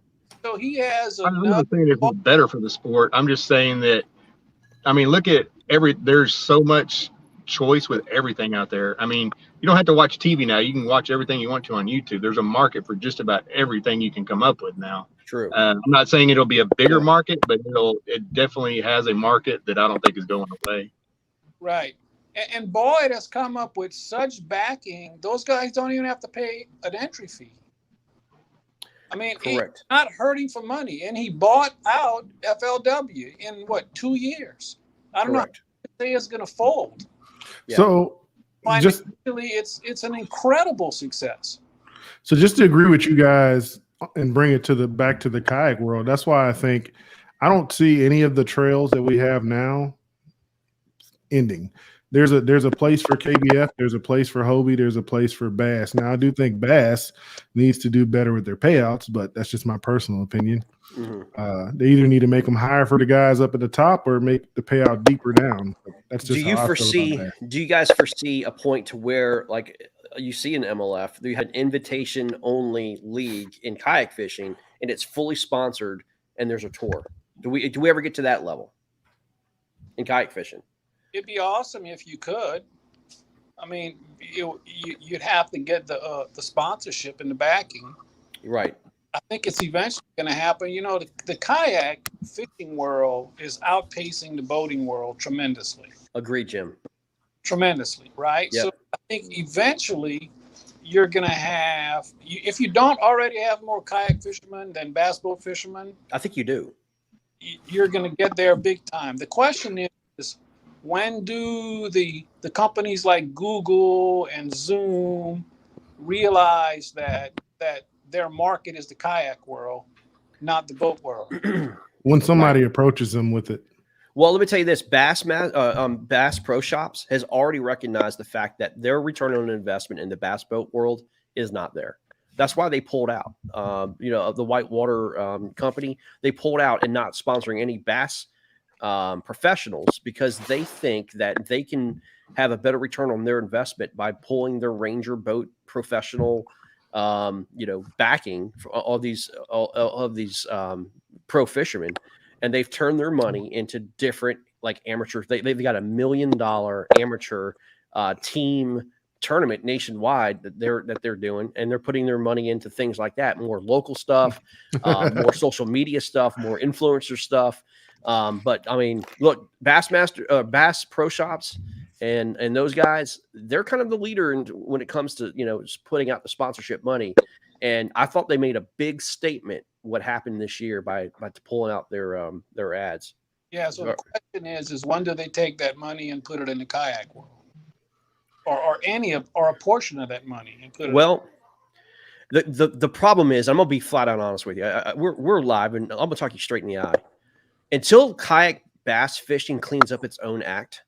So he has. I'm not saying it's better for the sport. I'm just saying that. I mean, look at there's so much choice with everything out there. I mean, you don't have to watch TV now. You can watch everything you want to on YouTube. There's a market for just about everything you can come up with now. True. I'm not saying it'll be a bigger market, but it definitely has a market that I don't think is going away. Right. And Boyd has come up with such backing. Those guys don't even have to pay an entry fee. I mean, correct. He's not hurting for money. And he bought out FLW in 2 years? I don't know if it's going to fold. Yeah. So financially, it's an incredible success. So just to agree with you guys and bring it back to the kayak world, that's why I think I don't see any of the trails that we have now ending. There's a place for KBF, there's a place for Hobie, there's a place for Bass. Now I do think Bass needs to do better with their payouts, but that's just my personal opinion. Mm-hmm. They either need to make them higher for the guys up at the top or make the payout deeper down. That's just do you guys foresee a point to where, like you see in MLF, you had an invitation only league in kayak fishing and it's fully sponsored and there's a tour? Do we ever get to that level in kayak fishing? It'd be awesome if you could. I mean, you'd have to get the sponsorship and the backing. Right. I think it's eventually going to happen. You know, the kayak fishing world is outpacing the boating world tremendously. Agreed, Jim. Tremendously, right? Yep. So I think eventually you're going to have, if you don't already have more kayak fishermen than bass boat fishermen. I think you do. You're going to get there big time. The question is, when do the companies like Google and Zoom realize that their market is the kayak world, not the boat world? When somebody approaches them with it. Well, let me tell you this: Bass Pro Shops has already recognized the fact that their return on investment in the bass boat world is not there. That's why they pulled out. The Whitewater company, they pulled out and not sponsoring any bass professionals because they think that they can have a better return on their investment by pulling their Ranger boat professional, backing for all these pro fishermen, and they've turned their money into different like amateurs. They've got $1 million amateur team tournament nationwide that they're doing, and they're putting their money into things like that, more local stuff, more social media stuff, more influencer stuff. But I mean, look, Bass Pro Shops and those guys, they're kind of the leader when it comes to, putting out the sponsorship money. And I thought they made a big statement what happened this year by pulling out their ads. Yeah. So the question is when do they take that money and put it in the kayak world, or a portion of that money and put it? Well, the problem is, I'm gonna be flat out honest with you. We're live, and I'm gonna talk you straight in the eye. Until kayak bass fishing cleans up its own act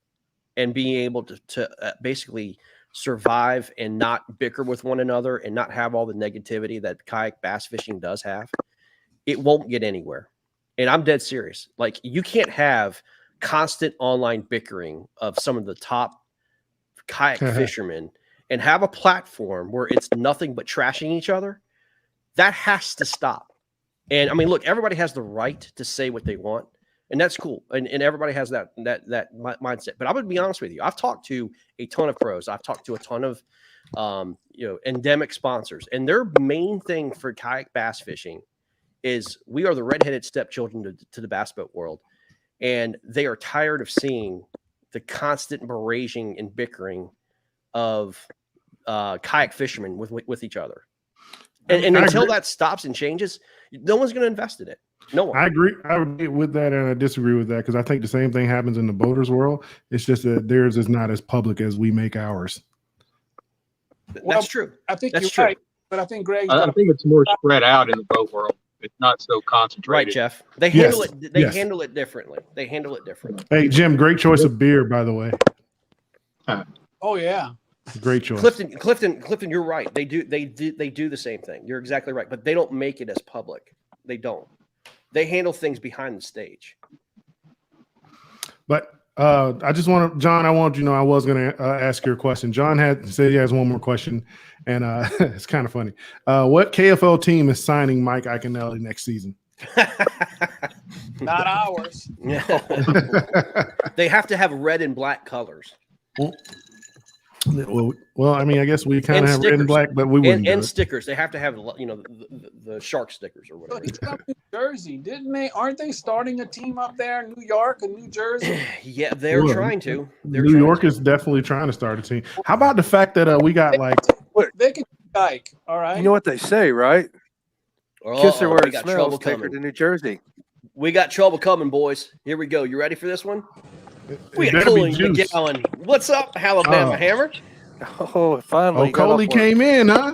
and being able to basically survive and not bicker with one another and not have all the negativity that kayak bass fishing does have, it won't get anywhere. And I'm dead serious. Like, you can't have constant online bickering of some of the top kayak fishermen and have a platform where it's nothing but trashing each other. That has to stop. And I mean, look, everybody has the right to say what they want, and that's cool. And everybody has that mindset. But I'm going to be honest with you. I've talked to a ton of pros. I've talked to a ton of, endemic sponsors, and their main thing for kayak bass fishing is we are the redheaded stepchildren to the bass boat world. And they are tired of seeing the constant barraging and bickering of kayak fishermen with each other. And until that stops and changes, no one's going to invest in it. No one. I agree. I agree with that, and I disagree with that because I think the same thing happens in the boaters world. It's just that theirs is not as public as we make ours. That's true. I think that's you're true. right. but I think Greg's I got think it's more spread out in the boat world. It's not so Right, concentrated. Jeff. They Yes, handle it. They yes. handle it differently. They handle it differently. Hey, Jim, great choice of beer, by the way. Oh yeah. Great choice. Clifton, you're right. They do the same thing. You're exactly right, but they don't make it as public. They don't. They handle things behind the stage. But I just want to, John, I want you to know I was going to ask you a question. John had said he has one more question, and it's kind of funny. What KFL team is signing Mike Iaconelli next season? Not ours. They have to have red and black colors. Well, I mean, I guess we kind of have red and black, but we wouldn't. And stickers. They have to have, the shark stickers or whatever. He's from New Jersey, didn't they? Aren't they starting a team up there in New York and New Jersey? Yeah, they're trying to. New York is definitely trying to start a team. How about the fact that we got like they can Ike, all right. You know what they say, right? Kiss her where it smells. Take her to New Jersey. We got trouble coming, boys. Here we go. You ready for this one? We got Coley McGowan. What's up, Alabama Hammer? Oh, finally. Oh, Coley came in, huh?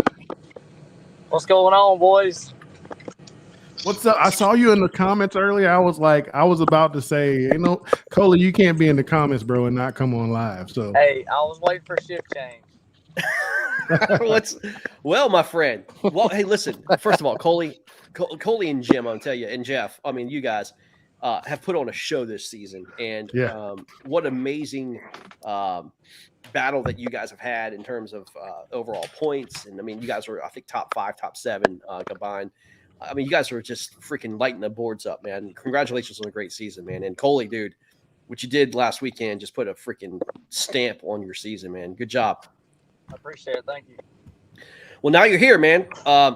What's going on, boys? What's up? I saw you in the comments earlier. I was about to say, Coley, you can't be in the comments, bro, and not come on live. So Hey, I was waiting for shift change. Well, my friend. Well, hey, listen. First of all, Coley and Jim, I'll tell you, and Jeff. I mean, you guys have put on a show this season, and what amazing battle that you guys have had in terms of overall points. And I mean, you guys were, I think, top 5, top 7 combined. I mean, you guys were just freaking lighting the boards up, man. Congratulations on a great season, man. And Coley, dude, what you did last weekend just put a freaking stamp on your season, man. Good job. I appreciate it. Thank you. Well, now you're here, man.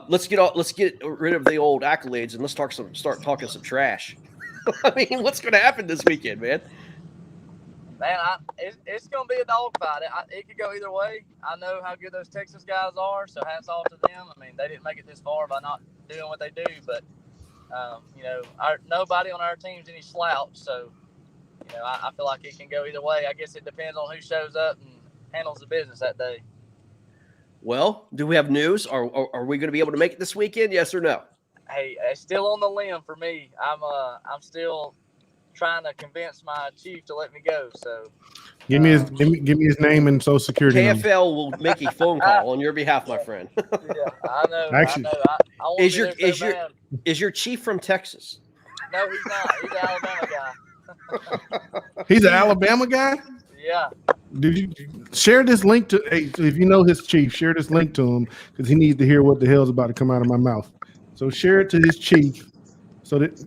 Let's get rid of the old accolades and let's start talking some trash. I mean, what's going to happen this weekend, man? Man, it's going to be a dogfight. It could go either way. I know how good those Texas guys are, so hats off to them. I mean, they didn't make it this far by not doing what they do, but nobody on our team's any slouch, so I feel like it can go either way. I guess it depends on who shows up and handles the business that day. Well, do we have news? Are we going to be able to make it this weekend? Yes or no? Hey, it's still on the limb for me. I'm still trying to convince my chief to let me go. So, give me his name and social security KFL number. will make a phone call on your behalf, my friend. Yeah, I know. Actually, I is your chief from Texas? No, he's not. He's an Alabama guy. He's an Alabama guy? Yeah. Did you share this link to? Hey, if you know his chief, share this link to him because he needs to hear what the hell's about to come out of my mouth. So share it to his chief. So that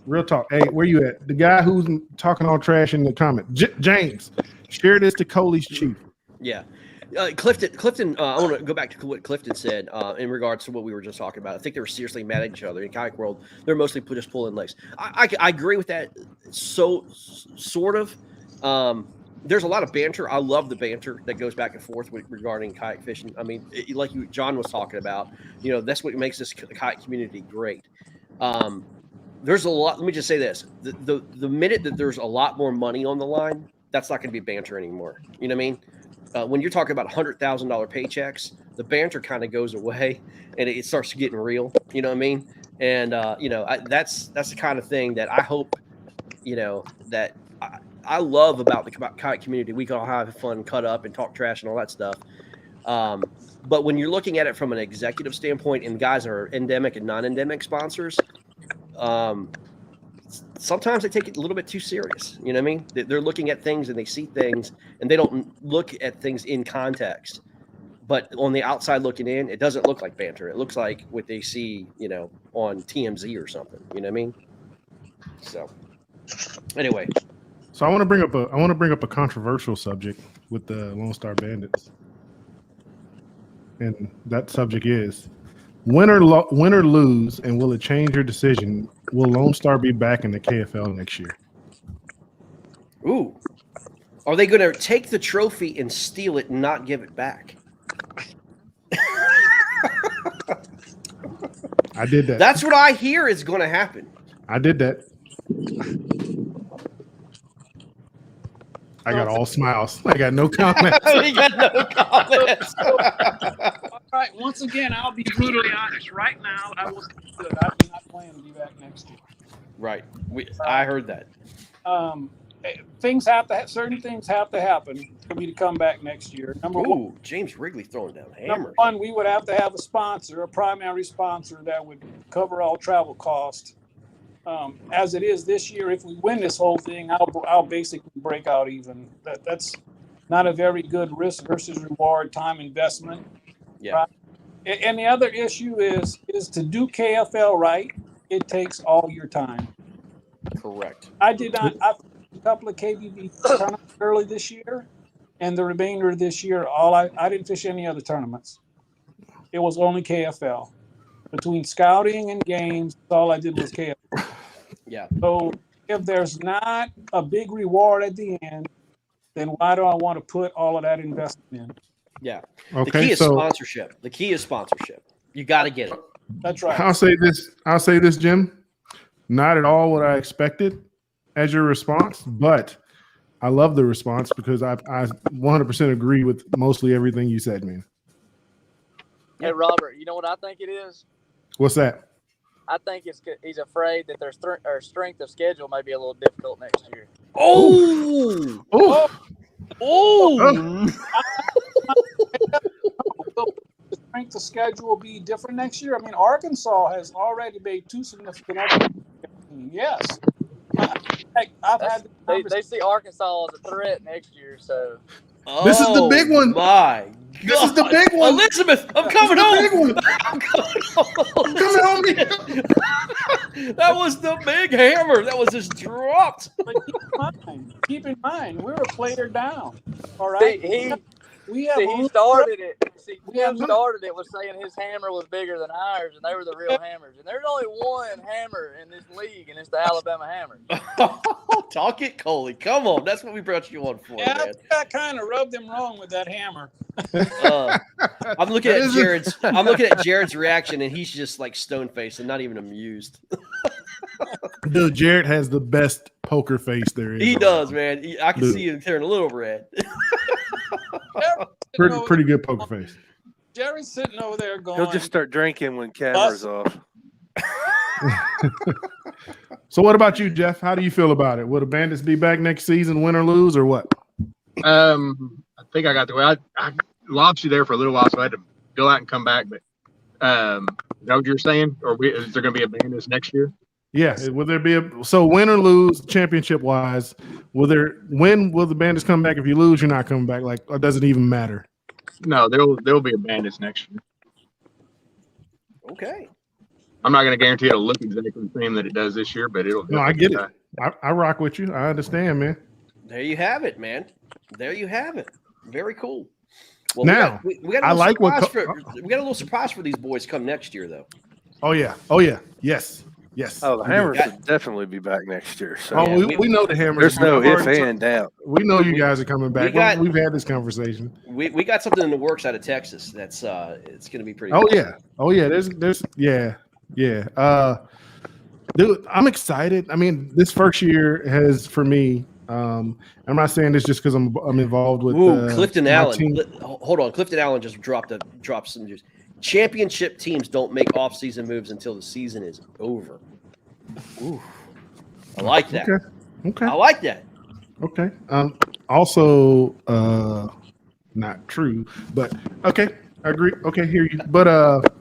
real talk. Hey, where you at? The guy who's talking all trash in the comment, James. Share this to Coley's chief. Yeah. Clifton. I want to go back to what Clifton said in regards to what we were just talking about. I think they were seriously mad at each other in kayak world. They're mostly just pulling legs. I agree with that. So sort of. There's a lot of banter. I love the banter that goes back and forth regarding kayak fishing. I mean, John was talking about, that's what makes this kayak community great. There's a lot. Let me just say this: the minute that there's a lot more money on the line, that's not going to be banter anymore. You know what I mean? When you're talking about $100,000 paychecks, the banter kind of goes away, and it starts getting real. You know what I mean? And that's the kind of thing that I hope, that. I love about the kayak community. We can all have fun, cut up, and talk trash and all that stuff. But when you're looking at it from an executive standpoint, and guys are endemic and non-endemic sponsors, sometimes they take it a little bit too serious. You know what I mean? They're looking at things and they see things, and they don't look at things in context. But on the outside looking in, it doesn't look like banter. It looks like what they see, on TMZ or something. You know what I mean? So, anyway. So I want to bring up a controversial subject with the Lonestar Bandits, and that subject is win or lose, and will it change your decision? Will Lonestar be back in the KFL next year? Ooh, are they going to take the trophy and steal it and not give it back? I did that. That's what I hear is going to happen. I did that. I got all smiles. I got no comments. We got no comments. All right. Once again, I'll be brutally honest. Right now, I will say good. I do not plan to be back next year. Right. I heard that. Certain things have to happen for me to come back next year. Number one, James Wrigley throwing down number hammers. one, we would have to have a sponsor, a primary sponsor that would cover all travel costs. As it is this year, if we win this whole thing, I'll basically break out even. That's not a very good risk versus reward time investment. Yeah. Right? And the other issue is to do KFL right, it takes all your time. Correct. I played a couple of KBB tournaments early this year, and the remainder of this year, I didn't fish any other tournaments. It was only KFL. Between scouting and games, all I did was KFL. Yeah. So if there's not a big reward at the end, then why do I want to put all of that investment in? Yeah. Okay, the key is sponsorship. The key is sponsorship. You got to get it. That's right. I'll say this, Jim. Not at all what I expected as your response, but I love the response because I 100% agree with mostly everything you said, man. Hey, Robert, you know what I think it is? What's that? I think he's afraid that their strength of schedule may be a little difficult next year. Oh! The strength of schedule will be different next year. I mean, Arkansas has already made 2 significant upgrades. Yes. They see Arkansas as a threat next year, so. This is the big one. My God. This is the big one. Elizabeth, I'm coming home. I'm coming home. That was the big hammer. That was just dropped. But keep in mind, we're a player down. All right. He started it. Jim started it with saying his hammer was bigger than ours, and they were the real hammers. And there's only one hammer in this league, and it's the Alabama Hammers. Talk it, Coley. Come on, that's what we brought you on for, man. I kind of rubbed him wrong with that hammer. I'm looking at Jared's reaction, and he's just like stone faced and not even amused. Dude, Jared has the best poker face there is. He does, man. I can see him turning a little red. Pretty good poker face. Jerry's sitting over there going. He'll just start drinking when camera's off. So what about you, Jeff? How do you feel about it? Will the Bandits be back next season, win or lose, or what? I think I got the way. I lost you there for a little while, so I had to go out and come back. But is that what you're saying? Or is there going to be a Bandits next year? Yeah. Will there be so win or lose championship wise? Will the Bandits come back? If you lose, you're not coming back. Like, or does it even matter? No, there'll be a Bandits next year. Okay. I'm not going to guarantee it'll look exactly the same that it does this year, but it'll. No, I get it. I rock with you. I understand, man. There you have it, man. There you have it. Very cool. Well, now we got a little surprise for these boys come next year, though. Oh yeah. Yes. Oh, the Hammers will definitely be back next year. So we know the Hammers. There's no if and doubt. We know you guys are coming back. We've had this conversation. We got something in the works out of Texas. That's it's going to be pretty. Oh cool. yeah. Oh yeah. There's yeah. Dude, I'm excited. I mean, this first year has for me. I'm not saying this just because I'm involved with. Clifton Allen. Hold on, Clifton Allen just dropped some news. Championship teams don't make off-season moves until the season is over. Ooh, I like that. Okay. I like that. Okay. Also, not true, but okay. I agree. Okay, hear you. But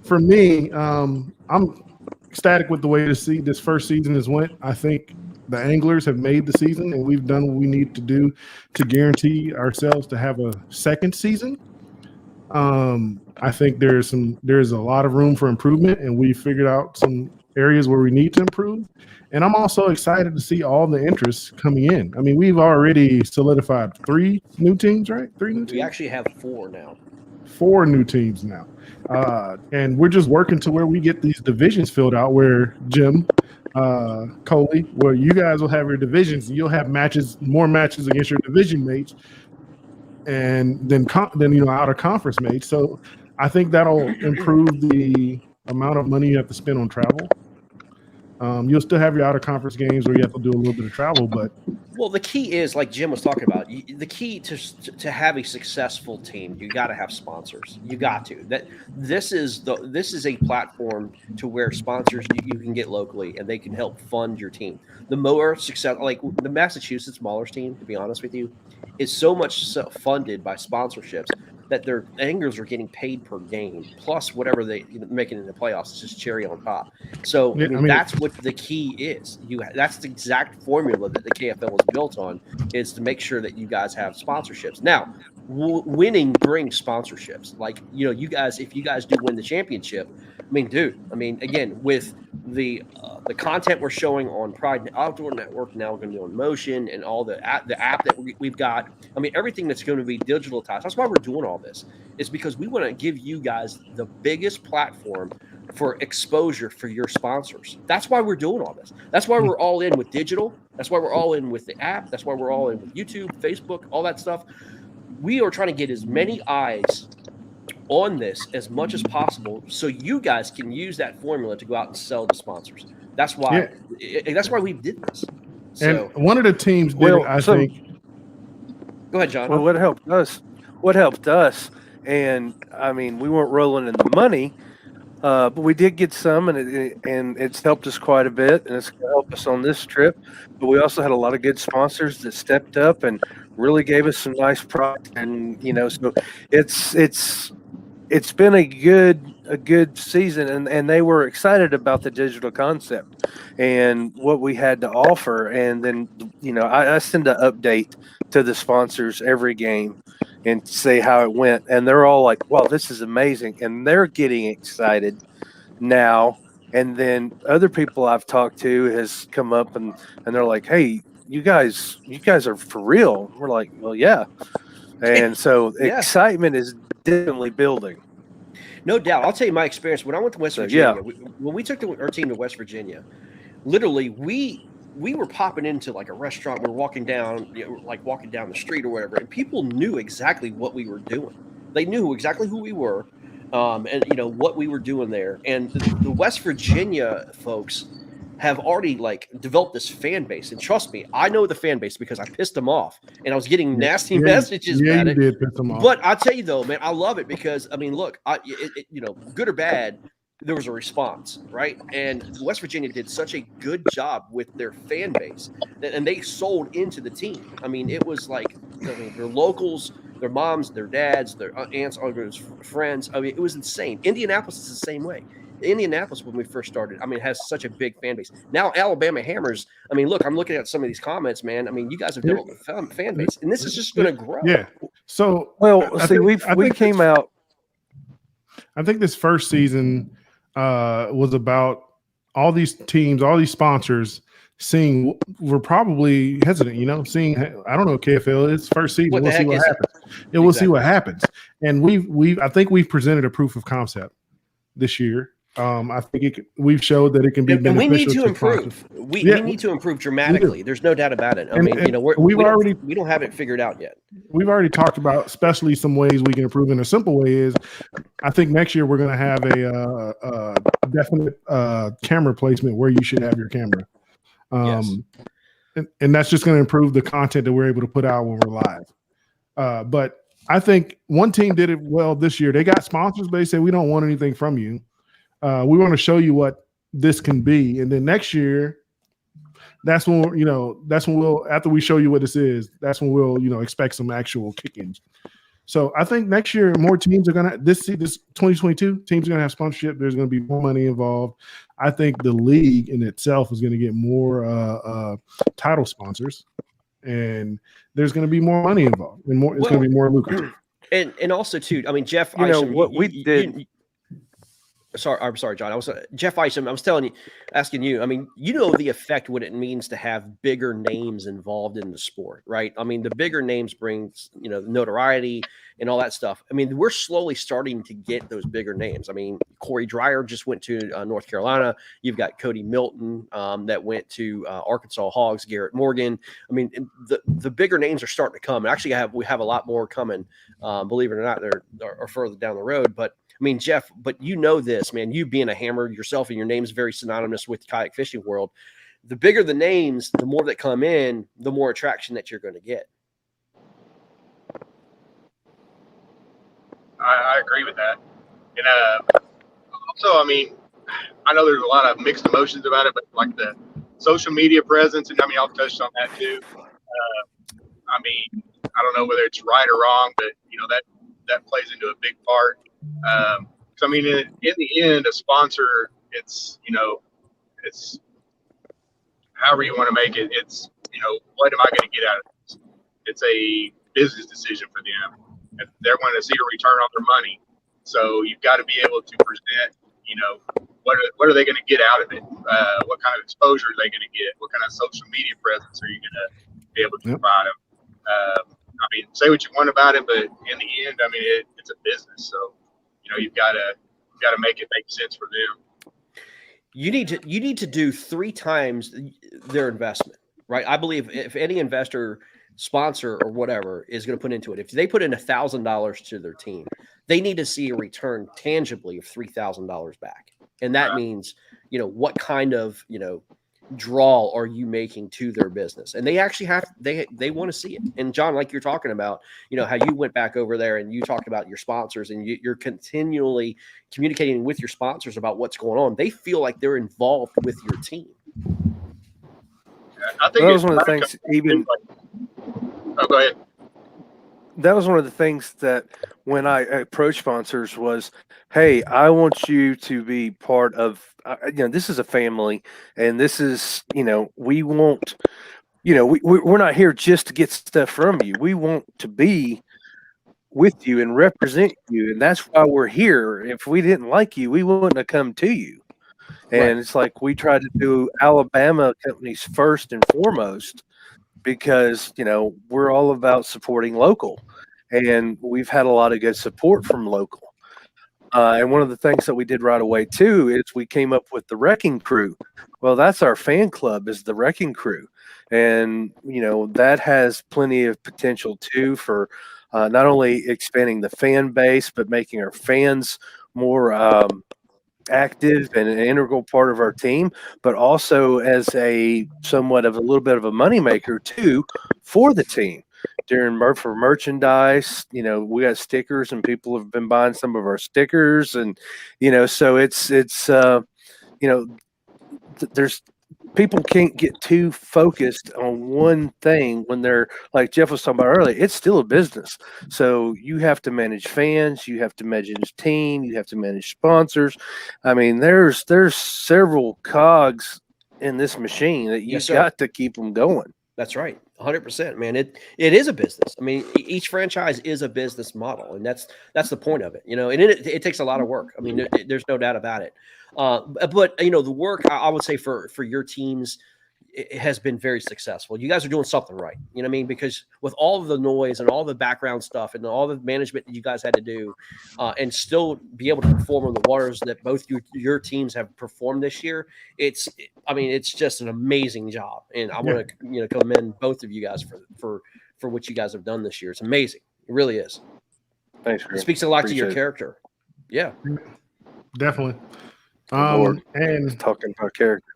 for me, I'm ecstatic with the way this first season has went. I think the anglers have made the season, and we've done what we need to do to guarantee ourselves to have a second season. I think there's a lot of room for improvement, and we figured out some areas where we need to improve. And I'm also excited to see all the interest coming in. I mean, we've already solidified 3 new teams, right? 3 new teams. We actually have 4 now. 4 new teams now. And we're just working to where we get these divisions filled out where Jim, Coley, where you guys will have your divisions and you'll have more matches against your division mates and then out of conference mates. So I think that'll improve the amount of money you have to spend on travel. You'll still have your out of conference games where you have to do a little bit of travel, but Well, the key is, like Jim was talking about, the key to have a successful team, you got to have sponsors. You got to. This is a platform to where sponsors you can get locally, and they can help fund your team. The more success, like the Massachusetts Maulers team, to be honest with you, is so much funded by sponsorships that their Anglers are getting paid per game, plus whatever they make it in the playoffs. It's just cherry on top. So Yeah, I mean, that's what the key is. That's the exact formula that the KFL was built on, is to make sure that you guys have sponsorships. Now, winning brings sponsorships. Like, you guys, if you guys do win the championship, I mean, dude, again, with the content we're showing on Pride Outdoor Network, now we're going to be on Motion and all the app that we've got. I mean, everything that's going to be digitalized. That's why we're doing all this. It's because we want to give you guys the biggest platform for exposure for your sponsors. That's why we're doing all this. That's why we're all in with digital. That's why we're all in with the app. That's why we're all in with YouTube, Facebook, all that stuff. We are trying to get as many eyes on this as much as possible, so you guys can use that formula to go out and sell to sponsors. That's why. That's why we did this. So, and one of the teams did it, I think. Go ahead, John. Well, what helped us, and I mean, we weren't rolling in the money, but we did get some, and it's helped us quite a bit, and it's going to help us on this trip. But we also had a lot of good sponsors that stepped up and really gave us some nice product, and so it's been a good season, and they were excited about the digital concept and what we had to offer. And then I send an update to the sponsors every game and say how it went, and they're all like, wow, this is amazing, and they're getting excited now. And then other people I've talked to has come up and they're like, hey, you guys are for real. We're like, well, yeah. And so excitement is definitely building. No doubt. I'll tell you my experience when I went to West Virginia. When we took our team to West Virginia, literally we were popping into like a restaurant. We were walking down, walking down the street or whatever, and people knew exactly what we were doing. They knew exactly who we were, and what we were doing there. And the West Virginia folks have already developed this fan base, and trust me, I know the fan base because I pissed them off, and I was getting nasty messages about it. Did piss them off. But I tell you though, man, I love it because look, good or bad, there was a response, right? And West Virginia did such a good job with their fan base, and they sold into the team. It was their locals, their moms, their dads, their aunts, uncles, friends. It was insane. Indianapolis is the same way. Indianapolis, when we first started, has such a big fan base. Now, Alabama Hammers, look, I'm looking at some of these comments, man. You guys have developed a fan base, and this is just going to grow. Yeah. So, we came out. I think this first season was about all these teams, all these sponsors seeing, we're probably hesitant, seeing, I don't know, KFL, it's first season. We'll see what happens. We'll see what happens. And I think we've presented a proof of concept this year. I think we've showed that it can be beneficial. And we need to improve. We need to improve dramatically. There's no doubt about it. We don't have it figured out yet. We've already talked about, especially some ways we can improve. And a simple way is, I think next year we're going to have a definite camera placement where you should have your camera. And that's just going to improve the content that we're able to put out when we're live. But I think one team did it well this year. They got sponsors, but they said, we don't want anything from you. We want to show you what this can be. And then next year, that's when we'll, after we show you what this is, that's when we'll, expect some actual kick-ins. So I think next year, more teams are going to, this 2022, teams are going to have sponsorship. There's going to be more money involved. I think the league in itself is going to get more title sponsors, and there's going to be more money involved, and it's going to be more lucrative. And also too, Jeff, what we did. I'm sorry, John. Jeff Isham. I was asking you. The effect what it means to have bigger names involved in the sport, right? The bigger names brings notoriety and all that stuff. We're slowly starting to get those bigger names. Corey Dreyer just went to North Carolina. You've got Cody Milton that went to Arkansas Hogs. Garrett Morgan. The bigger names are starting to come. And actually, we have a lot more coming. Believe it or not, they're further down the road, but. Jeff, but this, this, man, you being a hammer yourself and your name's very synonymous with the kayak fishing world. The bigger the names, the more that come in, the more attraction that you're going to get. I agree with that. And also, I mean, I know there's a lot of mixed emotions about it, but like the social media presence, and I mean, y'all touched on that too. I mean, I don't know whether it's right or wrong, but you know that plays into a big part. So I mean, in the end, a sponsor, it's it's however you want to make it. It's what am I going to get out of this? It's a business decision for them, and they're going to see a return on their money. So you've got to be able to present, what are they going to get out of it? What kind of exposure are they going to get? What kind of social media presence are you going to be able to provide them? I mean, say what you want about it, but in the end, I mean, it's a business. So, you've got to make it make sense for them. You need to do 3 times their investment, right? I believe if any investor, sponsor, or whatever is going to put into it, if they put in $1,000 to their team, they need to see a return tangibly of $3,000 back. And that means, what kind of, draw are you making to their business? And they actually they want to see it. And John, like you're talking about, how you went back over there and you talked about your sponsors, and you're continually communicating with your sponsors about what's going on. They feel like they're involved with your team. I think that was one of the things. Go ahead. That was one of the things that when I approached sponsors was, hey, I want you to be part of, this is a family, and this is, we won't, we're not here just to get stuff from you. We want to be with you and represent you. And that's why we're here. If we didn't like you, we wouldn't have come to you. And It's like we try to do Alabama companies first and foremost, because we're all about supporting local, and we've had a lot of good support from local. And one of the things that we did right away too is we came up with the Wrecking Crew. Well, that's our fan club, is the Wrecking Crew, and that has plenty of potential too for not only expanding the fan base, but making our fans more active and an integral part of our team, but also as a somewhat of a little bit of a moneymaker too for the team. For merchandise, we got stickers, and people have been buying some of our stickers, and so there's people can't get too focused on one thing when they're, like Jeff was talking about earlier, it's still a business. So you have to manage fans, you have to manage team, you have to manage sponsors. I mean, there's several cogs in this machine that you've got to keep them going. That's right. 100%, man. It is a business. I mean, each franchise is a business model, and that's the point of it, and it takes a lot of work. I mean, there's no doubt about it. But the work, I would say for your teams, it has been very successful. You guys are doing something right. You know what I mean? Because with all of the noise and all the background stuff and all the management that you guys had to do, and still be able to perform on the waters that both your teams have performed this year, it's just an amazing job. And I want to commend both of you guys for what you guys have done this year. It's amazing. It really is. Thanks. It speaks a lot to your character. Yeah, definitely. And talking about character.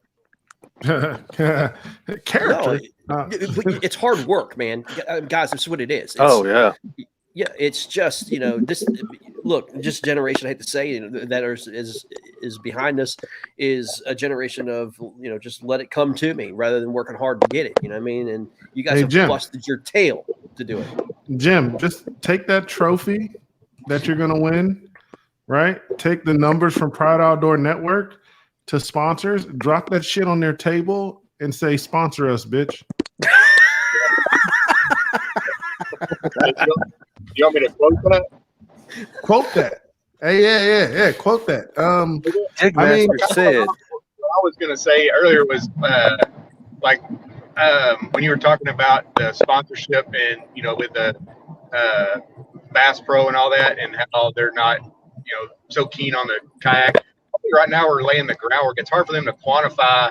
Character. No, it's hard work, man. Guys, that's what it is. Yeah, it's just this. Look, just generation. I hate to say that is behind us is a generation of just let it come to me rather than working hard to get it. You know what I mean? And you guys have busted your tail to do it. Jim, just take that trophy that you're gonna win, right? Take the numbers from Pride Outdoor Network to sponsors, drop that shit on their table and say, sponsor us, bitch. You want me to quote that? Quote that. Hey, yeah. Quote that. Said. What I was going to say earlier was when you were talking about the sponsorship and, with the Bass Pro and all that, and how they're not, so keen on the kayak. Right now we're laying the groundwork. It's hard for them to quantify.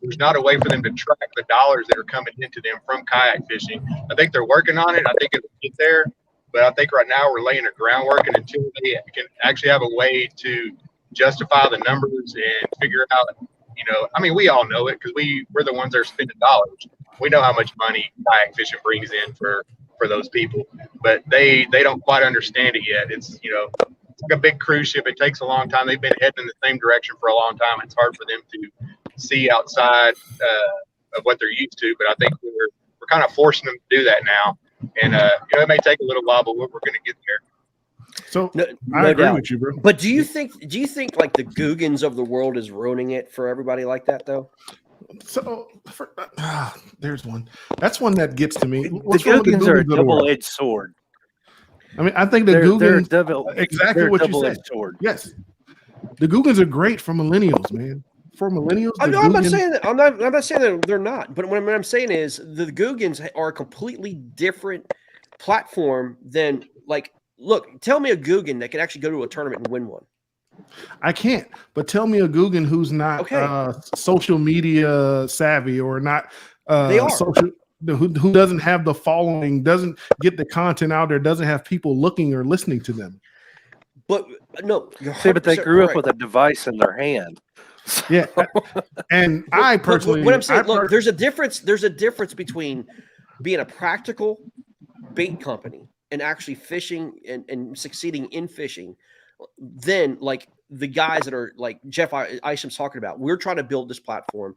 There's not a way for them to track the dollars that are coming into them from kayak fishing. I think they're working on it. I think it'll get there. But I think right now we're laying the groundwork, and until they can actually have a way to justify the numbers and figure out, I mean, we all know it because we're the ones that are spending dollars. We know how much money kayak fishing brings in for those people, but they don't quite understand it yet. It's, it's like a big cruise ship. It takes a long time. They've been heading in the same direction for a long time. It's hard for them to see outside of what they're used to, but I think we're kind of forcing them to do that now. And, it may take a little while, but we're going to get there. So no I agree doubt with you, bro. But do you think like the Googans of the world is ruining it for everybody like that though? So there's one. That's one that gets to me. The What's wrong with the Googans are a Googans of the world? double-edged sword. I mean, I think the They're Googans exactly they're a what you double-edged said. sword. Yes, the Googans are great for millennials, man. For millennials, I'm the not Googans- saying that. I'm not saying that they're not. But what I'm saying is the Googans are a completely different platform than like. Look, tell me a Googan that can actually go to a tournament and win one. I can't. But tell me a Googan who's not social media savvy or not They are. social. Who doesn't have the following, doesn't get the content out there, doesn't have people looking or listening to them. But no, See, but they grew up with a device in their hand. Yeah, and I personally, what I'm saying, look, there's a difference. There's a difference between being a practical bait company and actually fishing and succeeding in fishing, than like the guys that are like Jeff Isham's talking about. We're trying to build this platform.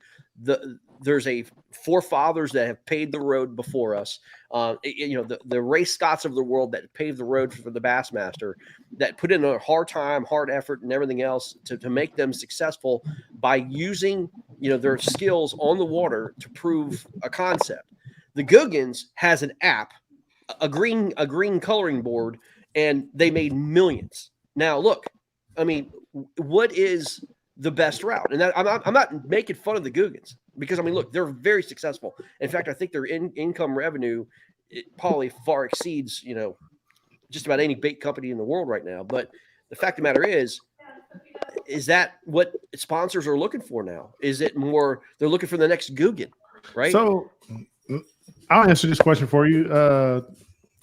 There's a forefathers that have paved the road before us. The Ray Scotts of the world that paved the road for the Bassmaster, that put in a hard time, hard effort, and everything else to make them successful by using their skills on the water to prove a concept. The Googans has an app, a green coloring board, and they made millions. Now look, I mean, what is the best route? And that, I'm not making fun of the Googans, because I mean, look, they're very successful. In fact, I think their income revenue probably far exceeds just about any bait company in the world right now. But the fact of the matter is that what sponsors are looking for now? Is it more they're looking for the next Googan, right? So I'll answer this question for you.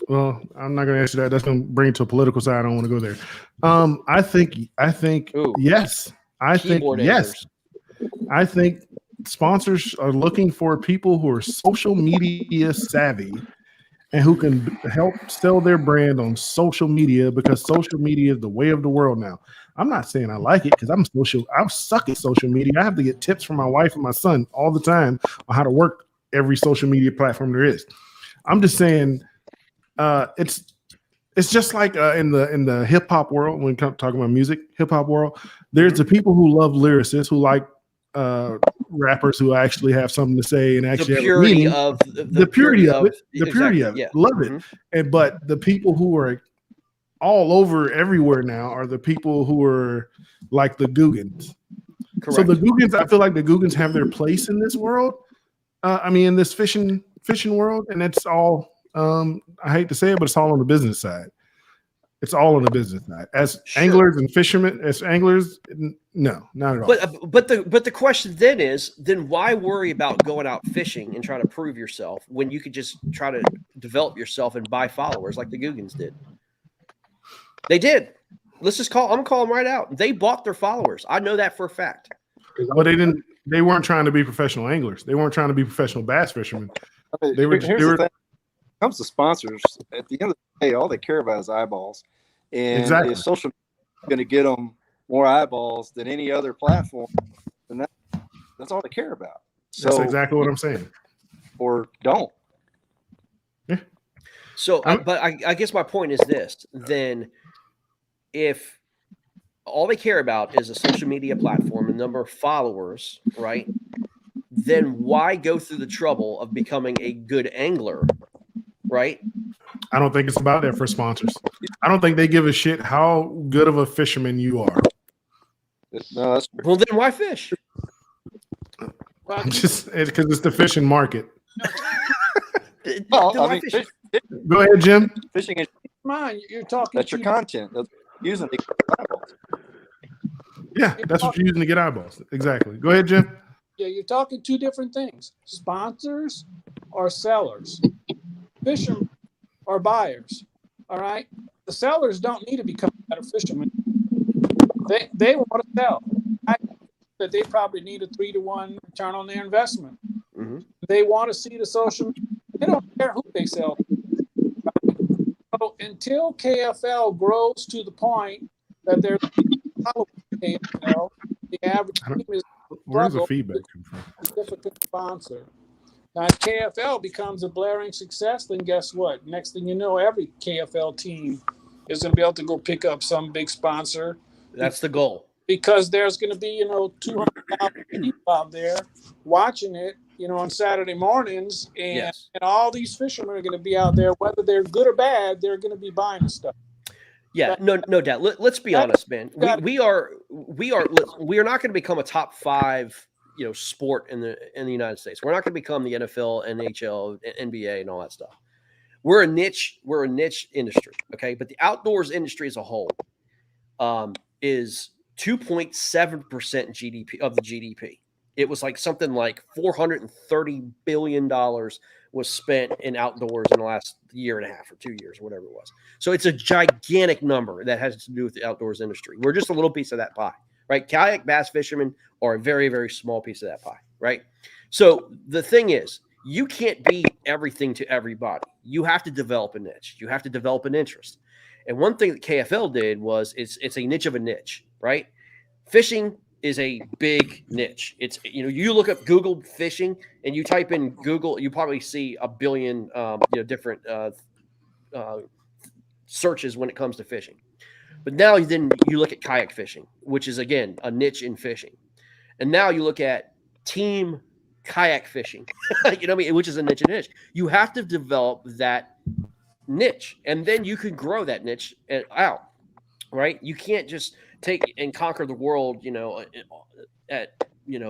Well, I'm not going to answer that. That's going to bring it to a political side. I don't want to go there. I think yes. I think yes. I think sponsors are looking for people who are social media savvy and who can help sell their brand on social media, because social media is the way of the world now. I'm not saying I like it, because I suck at social media. I have to get tips from my wife and my son all the time on how to work every social media platform there is. I'm just saying it's just like in the hip hop world, when we talking about music, hip hop world, there's the people who love lyricists, who like rappers who actually have something to say and actually the purity have of the purity of it, the exactly, purity of it. yeah. Love it. And but the people who are all over everywhere now are the people who are like the Googans. Correct. So the Googans, I feel like the Googans have their place in this world. In this fishing world, and it's all. I hate to say it, but it's all on the business side. It's all on the business side. As anglers and fishermen, no, not at all. But the question then is, why worry about going out fishing and trying to prove yourself when you could just try to develop yourself and buy followers like the Googans did? They did. I'm gonna call them right out. They bought their followers. I know that for a fact. But they weren't trying to be professional anglers. They weren't trying to be professional bass fishermen. They were. The thing. When it comes to sponsors, at the end of the day, all they care about is eyeballs. And if social media is going to get them more eyeballs than any other platform, then that's all they care about. So, that's exactly what I'm saying. Or don't. Yeah. So, but I guess my point is this: then, if all they care about is a social media platform and number of followers, right? Then why go through the trouble of becoming a good angler, right? I don't think it's about that for sponsors. I don't think they give a shit how good of a fisherman you are. No, well, then why fish? It's because it's the fishing market. Well, Go ahead, Jim. Fishing is mine. You're talking. That's your content. That's using the eyeballs. Yeah, that's what you're using to get eyeballs. Exactly. Go ahead, Jim. Yeah, you're talking two different things. Sponsors or sellers. Fishermen or buyers. All right. The sellers don't need to become better fishermen. They want to sell. I think that they probably need a 3-to-1 return on their investment. Mm-hmm. They want to see the social media. They don't care who they sell. So until KFL grows to the point that they're following KFL, the average team is Where's the feedback come from? a significant sponsor. Now, if KFL becomes a blaring success, then guess what? Next thing you know, every KFL team is going to be able to go pick up some big sponsor. That's the goal. Because there's going to be, 200,000 people out there watching it, on Saturday mornings. And all these fishermen are going to be out there, whether they're good or bad, they're going to be buying the stuff. Yeah, no doubt. Let's be honest, man. We are not going to become a top 5, sport in the United States. We're not going to become the NFL, NHL, NBA, and all that stuff. We're a niche industry, okay? But the outdoors industry as a whole is 2.7% GDP of the GDP. It was like something like $430 billion was spent in outdoors in the last year and a half or 2 years, or whatever it was. So it's a gigantic number that has to do with the outdoors industry. We're just a little piece of that pie, right? Kayak bass fishermen are a very, very small piece of that pie, right? So the thing is, you can't be everything to everybody. You have to develop a niche. You have to develop an interest. And one thing that KFL did was it's a niche of a niche, right? Fishing is a big niche. It's, you look up Google fishing and you type in Google, you probably see a billion, different searches when it comes to fishing. But now then you look at kayak fishing, which is, again, a niche in fishing. And now you look at team kayak fishing, which is a niche in niche. You have to develop that niche, and then you can grow that niche out, right? You can't just take and conquer the world,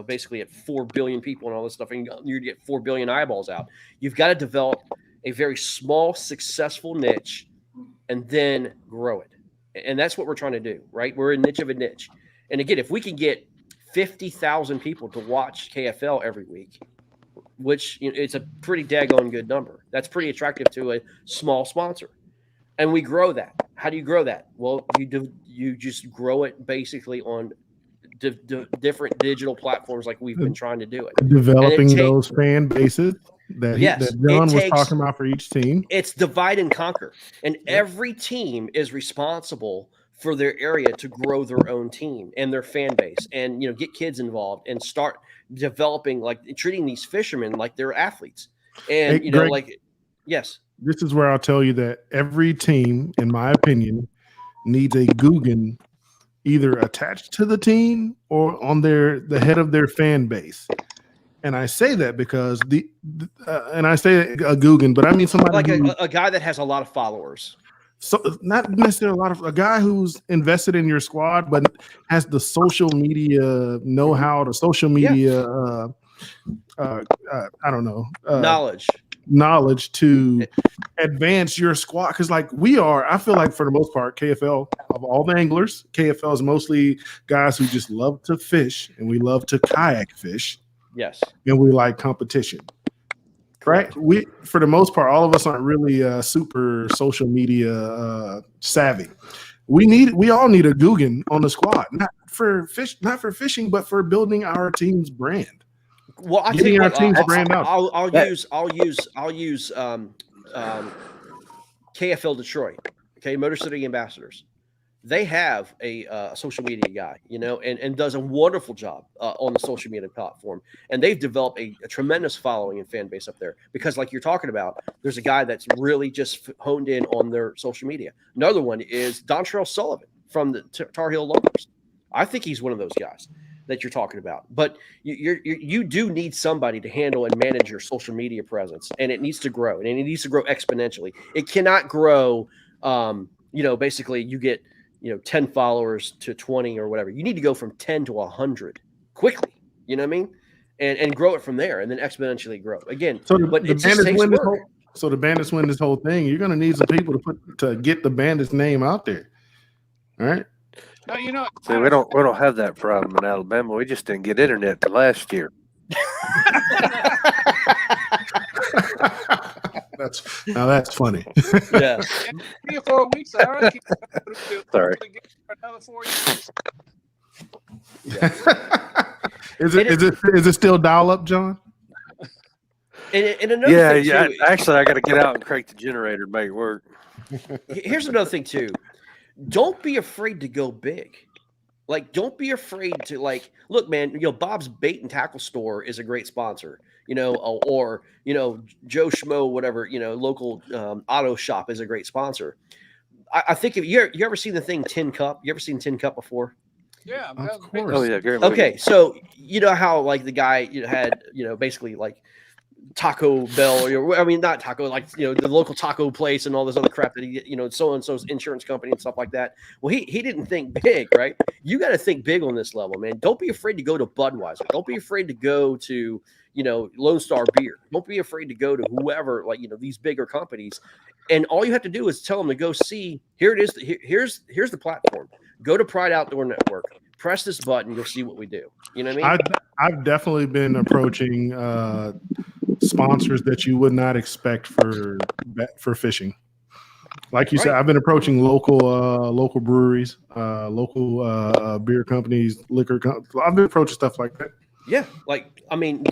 basically at 4 billion people and all this stuff, and you get 4 billion eyeballs out. You've got to develop a very small, successful niche and then grow it. And that's what we're trying to do, right? We're a niche of a niche. And again, if we can get 50,000 people to watch KFL every week, which it's a pretty daggone good number. That's pretty attractive to a small sponsor. And we grow that. How do you grow that? Well, you just grow it basically on different digital platforms like we've been trying to do it. Developing those fan bases that John was talking about for each team. It's divide and conquer. And every team is responsible for their area to grow their own team and their fan base and, get kids involved and start developing, like treating these fishermen like they're athletes. And, hey, Greg, yes. This is where I'll tell you that every team, in my opinion, needs a Guggen either attached to the team or on the head of their fan base. And I say that because and I say a Guggen, but I mean somebody like a guy that has a lot of followers. So not necessarily a guy who's invested in your squad, but has the social media know-how, the social media, I don't know, knowledge to advance your squad. Because I feel like for the most part, KFL, of all the anglers, KFL is mostly guys who just love to fish, and we love to kayak fish. Yes. And we like competition. Right. We, for the most part, all of us aren't really super social media savvy. We all need a Guggen on the squad, not for fishing, but for building our team's brand. Well, I'll getting our team's brand out. I'll use KFL Detroit. Okay, Motor City Ambassadors. They have a social media guy, and does a wonderful job on the social media platform. And they've developed a tremendous following and fan base up there because, like you're talking about, there's a guy that's really just honed in on their social media. Another one is Dontrell Sullivan from the Tar Heel Lumbers. I think he's one of those guys that you're talking about. But you do need somebody to handle and manage your social media presence, and it needs to grow, and it needs to grow exponentially. It cannot grow, basically you get 10 followers to 20 or whatever. You need to go from 10 to 100 quickly. You know what I mean? And grow it from there, and then exponentially grow again. So the Bandits win this whole thing. You're going to need some people to get the Bandits name out there. All right. No, so we don't have that problem in Alabama. We just didn't get internet till last year. That's funny. Yeah. 3 or 4 weeks. All right. Sorry. For another 4 years. Is it still dial up, John? And another thing too, Actually, I got to get out and crank the generator to make it work. Here's another thing too. Don't be afraid to go big. Like, don't be afraid to look, man, Bob's Bait and Tackle Store is a great sponsor, or Joe Schmo, whatever, local auto shop is a great sponsor. I think if you ever seen the thing Tin Cup, you ever seen Tin Cup before? Yeah, of course. Oh yeah, great. Okay, so you know how the guy had basically Taco Bell, not Taco, the local taco place and all this other crap that he get, so and so's insurance company and stuff like that. Well, he didn't think big, right? You got to think big on this level, man. Don't be afraid to go to Budweiser. Don't be afraid to go to Lone Star Beer. Don't be afraid to go to whoever, these bigger companies. And all you have to do is tell them to go see. Here it is. Here's the platform. Go to Pride Outdoor Network. Press this button. You'll see what we do. You know what I mean? I've definitely been approaching sponsors that you would not expect for fishing. Like you said, I've been approaching local breweries, local beer companies, liquor companies. I've been approaching stuff like that. Yeah,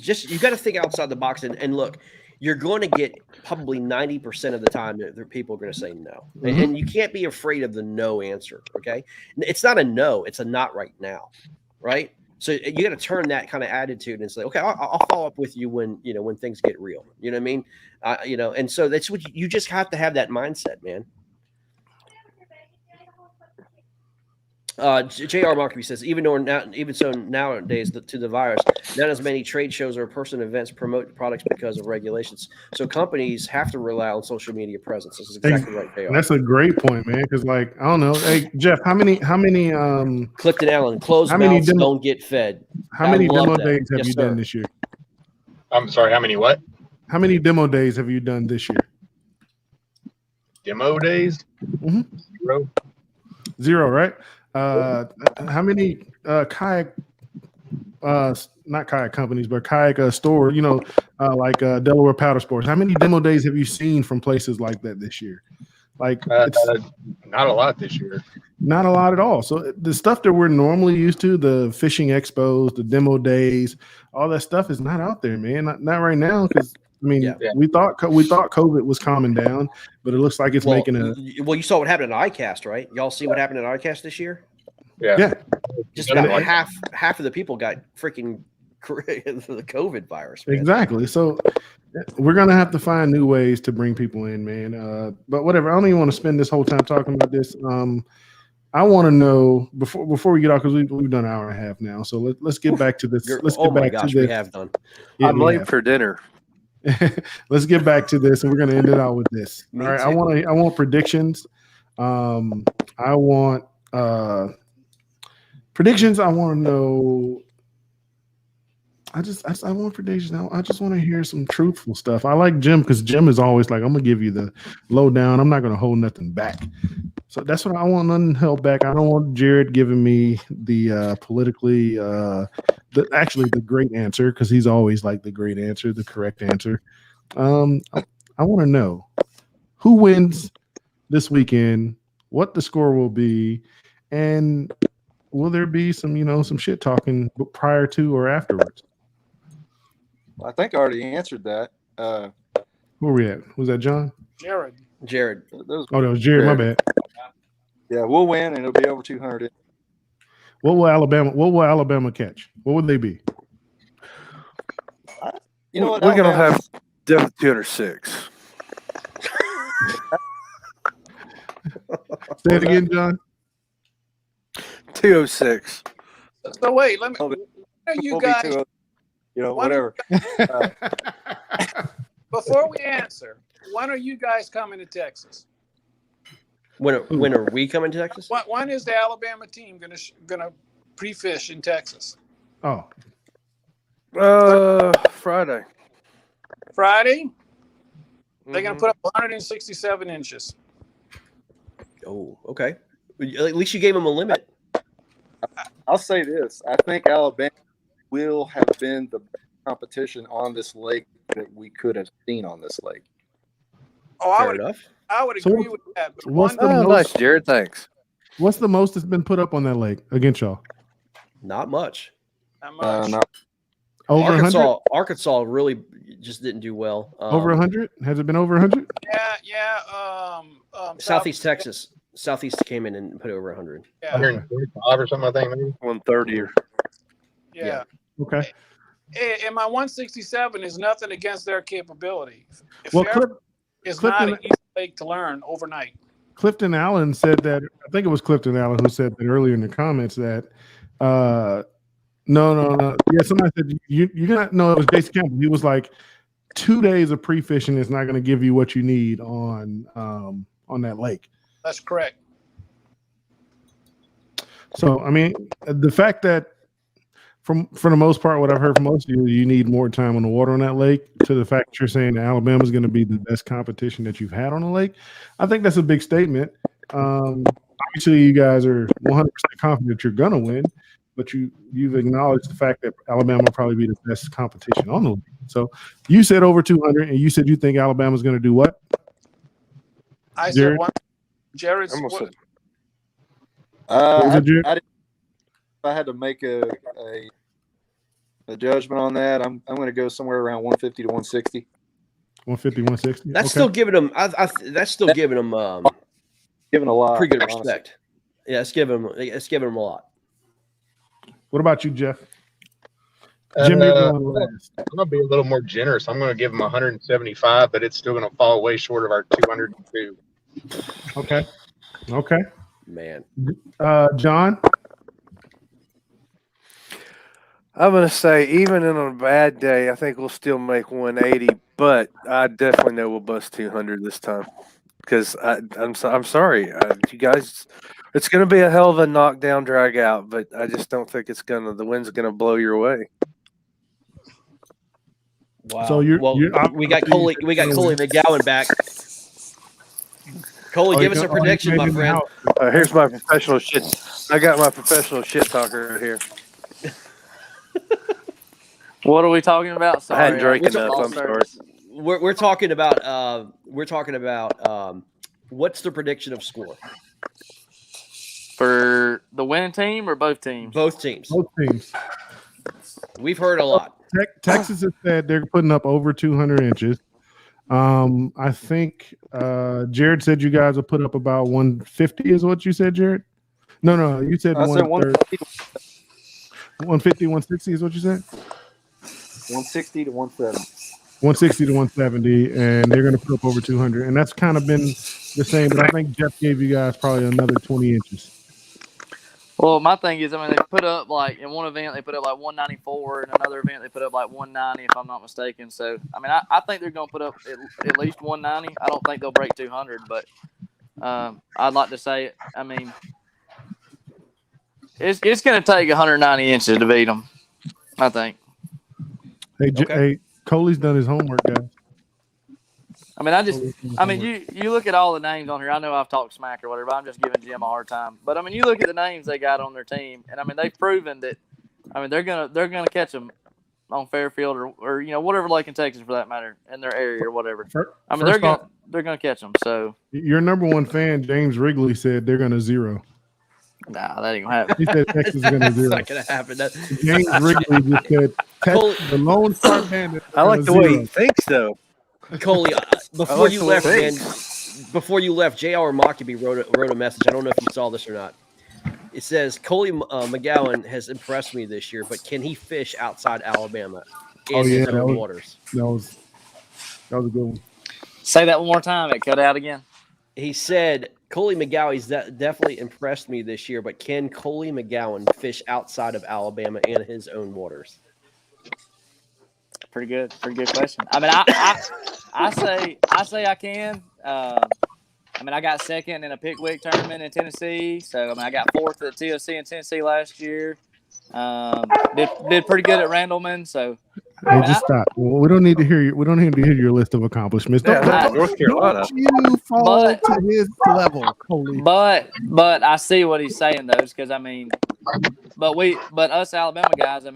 just you got to think outside the box and look. You're going to get probably 90% of the time that people are going to say no, and you can't be afraid of the no answer. Okay, it's not a no; it's a not right now, right? So you got to turn that kind of attitude and say, okay, I'll follow up with you when things get real. You know what I mean? And so that's what you just have to have that mindset, man. J.R. Moncrief says, even so nowadays to the virus, not as many trade shows or person events promote products because of regulations. So companies have to rely on social media presence. This is exactly right. They are. That's a great point, man. Because I don't know. Hey, Jeff, how many Clifton Allen, closed mouths don't get fed. How many demo days have you done this year? I'm sorry, how many what? How many demo days have you done this year? Demo days? Zero, right? How many kayak, not kayak companies, but kayak stores, like Delaware Powder Sports? How many demo days have you seen from places like that this year? Not a lot this year. Not a lot at all. So the stuff that we're normally used to, the fishing expos, the demo days, all that stuff is not out there, man. Not right now, because we thought COVID was calming down, but it looks like it's making a. Well, you saw what happened at ICAST, right? Y'all see what happened at ICAST this year? Yeah. Just about half of the people got freaking the COVID virus. Man. Exactly. So we're gonna have to find new ways to bring people in, man. But whatever. I don't even want to spend this whole time talking about this. I want to know before we get off, because we've done an hour and a half now. So let's get back to this. Let's get back to this. We have done. Yeah, I'm late for dinner. Let's get back to this, and we're going to end it out with this. All right, I want predictions. I want predictions. I want to know. I want predictions now. I just want to hear some truthful stuff. I like Jim because Jim is always like, I'm gonna give you the lowdown. I'm not gonna hold nothing back. So that's what I want, nothing held back. I don't want Jared giving me the politically the great answer, because he's always like the great answer, the correct answer. I want to know who wins this weekend, what the score will be, and will there be some shit talking prior to or afterwards? Well, I think I already answered that. Where we at? Was that John? Jared. That was Jared. My bad. Yeah, we'll win, and it'll be over 200. What will Alabama catch? What would they be? You know what? We're gonna have 206. Say it again, John. 206. So wait, let me. You guys, whatever. Before we answer, when are you guys coming to Texas? When are we coming to Texas? When is the Alabama team gonna pre-fish in Texas? Oh, Friday. Friday. They're gonna put up 167 inches. Oh, okay. At least you gave them a limit. I'll say this: I think Alabama will have been the best competition on this lake that we could have seen on this lake. Oh, Fair enough. I would So agree with that. But what's the Oh, most? nice, Jared. Thanks. What's the most that's been put up on that lake against y'all? Not much. not much. No. Over 100? Arkansas really just didn't do well. Over 100? Has it been over 100? Yeah. Southeast Texas came in and put over 100. Yeah. 145 or something, I think. Maybe. 130 or Yeah. Okay. And my 167 is nothing against their capability. Well, It's Clifton- not an easy lake to learn overnight. Clifton Allen said that. I think it was Clifton Allen who said that earlier in the comments that. No. Yeah, somebody said you're not. No, it was Jason Campbell. He was like, 2 days of pre-fishing is not going to give you what you need on that lake. That's correct. So I mean, the fact that for the most part, what I've heard from most of you need more time on the water on that lake. To the fact that you're saying that Alabama is going to be the best competition that you've had on the lake, I think that's a big statement. Obviously, you guys are 100% confident you're going to win, but you've acknowledged the fact that Alabama will probably be the best competition on the league. So you said over 200, and you said you think Alabama's going to do what? I Jared? said one. Jared's Almost what, Jared? If I had to make a judgment on that, I'm going to go somewhere around 150 to 160. 150, 160. That's Okay. still giving them. That's still giving them Giving a lot. pretty good honestly. respect. Yeah, it's giving them a lot. What about you, Jeff? Jimmy, you're going last. I'm going to be a little more generous. I'm going to give them 175, but it's still going to fall way short of our 202. Okay. Man, John? I'm going to say, even in a bad day, I think we'll still make 180, but I definitely know we'll bust 200 this time. Because I'm sorry, you guys, it's going to be a hell of a knockdown, drag out, but I just don't think the wind's going to blow your way. wow. So we got Coley McGowan back. Coley, give us a prediction, my friend. Here's my professional shit. I got my professional shit talker right here. What are we talking about? Sorry, I hadn't drank missed enough. all I'm sorry. service. We're talking about what's the prediction of score? For the winning team or both teams? Both teams. Both teams. We've heard a lot. Texas has said they're putting up over 200 inches. I think Jared said you guys will put up about 150 is what you said, Jared? No, you said I said 150, 160 is what you said? 160 to 170. 160 to 170, and they're going to put up over 200. And that's kind of been the same, but I think Jeff gave you guys probably another 20 inches. Well, my thing is, they put up in one event, they put up 194. In another event, they put up 190, if I'm not mistaken. So, I think they're going to put up at least 190. I don't think they'll break 200, but I'd like to say it. It's going to take 190 inches to beat them, I think. Hey, Coley's done his homework, guys. You look at all the names on here. I know I've talked smack or whatever. But I'm just giving Jim a hard time. But you look at the names they got on their team, and they've proven that. They're gonna catch them on Fairfield or whatever lake in Texas for that matter, in their area or whatever. They're gonna catch them. So your number one fan, James Wrigley, said they're gonna zero. Nah, that ain't gonna happen. He said Texas is gonna zero. That's not gonna happen. James Wrigley just said the Lone Star Bandits. I like the way he thinks, though. Coley, before you left, J.R. Mockaby wrote a message. I don't know if you saw this or not. It says, Coley McGowan has impressed me this year, but can he fish outside Alabama in his own waters? That was a good one. Say that one more time. It cut out again. He said, Coley McGowan's definitely impressed me this year, but can Coley McGowan fish outside of Alabama in his own waters? Pretty good question. I say I can. I got second in a Pickwick tournament in Tennessee. So I got fourth at TOC in Tennessee last year. Did pretty good at Randleman. So hey, just stop. We don't need to hear you. We don't need to hear your list of accomplishments. North Carolina. Don't you fall to his level, Coley. But I see what he's saying though, because but us Alabama guys,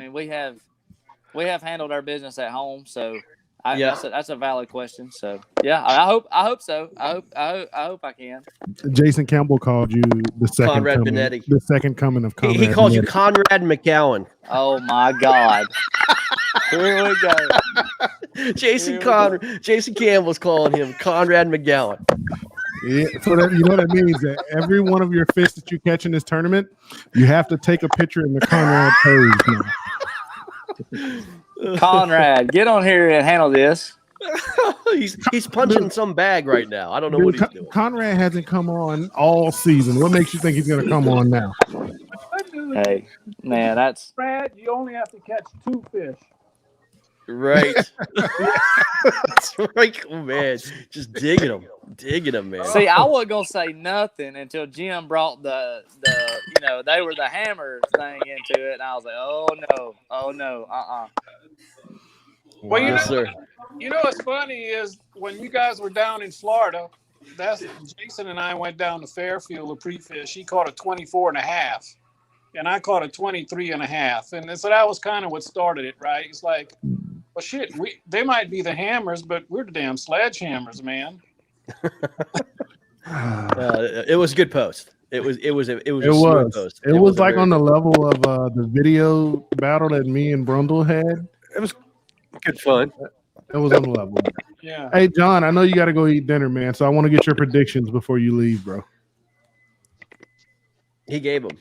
we have handled our business at home. So That's a valid question. So yeah, I hope so. I hope I can. Jason Campbell called you the second Conrad coming, Benetti. the second coming of Conrad. He calls you Benetti. Conrad McGowan. Oh my God! Here we go. Jason Campbell's calling him Conrad McGowan. Yeah, so that, you know what that means? That every one of your fish that you catch in this tournament, you have to take a picture in the Conrad pose now. Conrad, get on here and handle this. he's punching some bag right now. I don't know what he's doing. Conrad hasn't come on all season. What makes you think he's going to come on now? Hey, man, that's Brad, you only have to catch 2 fish. Right. That's right. Oh, man. Just digging them, man. See, I wasn't gonna say nothing until Jim brought the they were the Hammers thing into it, and I was like, oh no, Well, Yes, sir. You know what's funny is when you guys were down in Florida, Jason and I went down to Fairfield to pre-fish. He caught a 24.5, and I caught a 23.5, and so that was kind of what started it, right? It's like, well, shit, they might be the Hammers, but we're the damn sledgehammers, man. It was a good post. It was a smooth post. It was like on the level of the video battle that me and Brundle had. It was good fun. It was on the level. Yeah. Hey, John, I know you got to go eat dinner, man. So I want to get your predictions before you leave, bro. He gave them.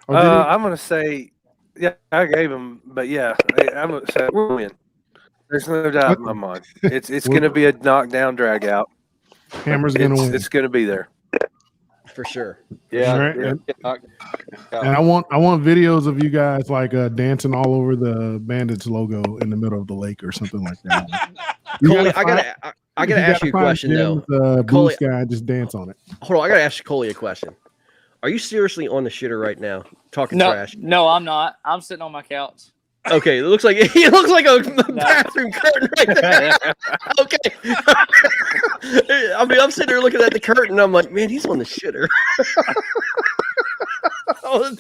I'm going to say, yeah, I gave him, but yeah, I'm going to say we'll win. There's no doubt in my mind. It's going to be a knockdown drag out. Hammer's going to win. It's going to be there. For sure. Yeah. Right. Yeah. And I want videos of you guys like dancing all over the Bandits logo in the middle of the lake or something like that. Coley, I gotta ask you a question though. Blue Coley, sky, just dance on it. hold on, I gotta ask Coley a question. Are you seriously on the shitter right now, talking trash? No, I'm not. I'm sitting on my couch. Okay, it looks like a bathroom curtain right there. Okay. I mean, I'm sitting there looking at the curtain. And I'm like, man, he's on the shitter.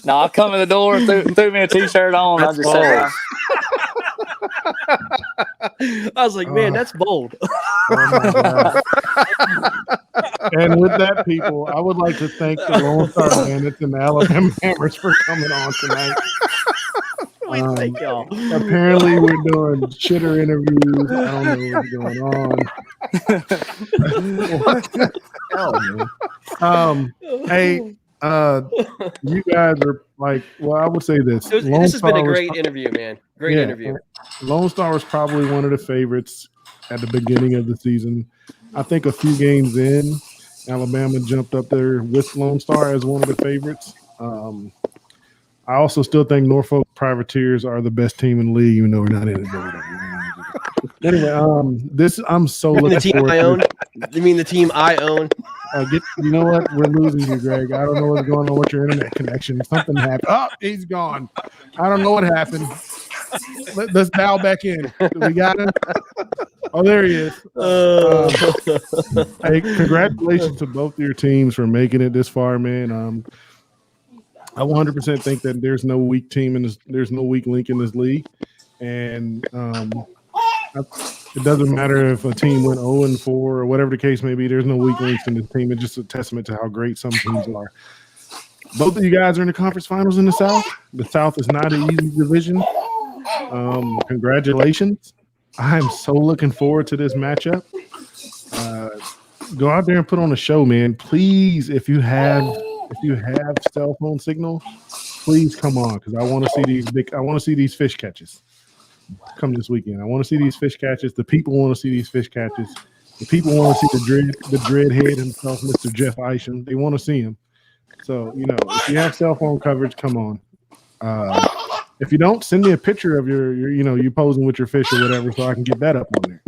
No, I come in the door, threw me a t-shirt on. I just said, I was like, man, that's bold. And with that, people, I would like to thank the Lonestar Bandits and the Alabama Hammers for coming on tonight. Thank y'all. Apparently, we're doing shitter interviews. I don't know what's going on. What the hell, man? Hey, you guys are like, well, I would say this. This has been a great interview, man. Great interview. Lone Star was probably one of the favorites at the beginning of the season. I think a few games in, Alabama jumped up there with Lone Star as one of the favorites. I also still think Norfolk Privateers are the best team in the league, even though we're not in it. Anyway, I'm so looking the team forward I to own. You mean the team I own? You know what? We're losing you, Greg. I don't know what's going on with your internet connection. Something happened. Oh, he's gone. I don't know what happened. Let's dial back in. We got him. Oh, there he is. Hey, congratulations to both of your teams for making it this far, man. I 100% think that there's no weak team in this. There's no weak link in this league, and it doesn't matter if a team went 0-4 or whatever the case may be. There's no weak links in this team. It's just a testament to how great some teams are. Both of you guys are in the conference finals in the South. The South is not an easy division. Congratulations. I'm so looking forward to this matchup. Go out there and put on a show, man. Please, if you have cell phone signal, please come on, because I want to see these fish catches come this weekend. I want to see these fish catches. The people want to see these fish catches. The people want to see the dreadhead himself, Mr. Jeff Isham. They want to see him. So, if you have cell phone coverage, come on. If you don't, send me a picture of your you posing with your fish or whatever, so I can get that up on there.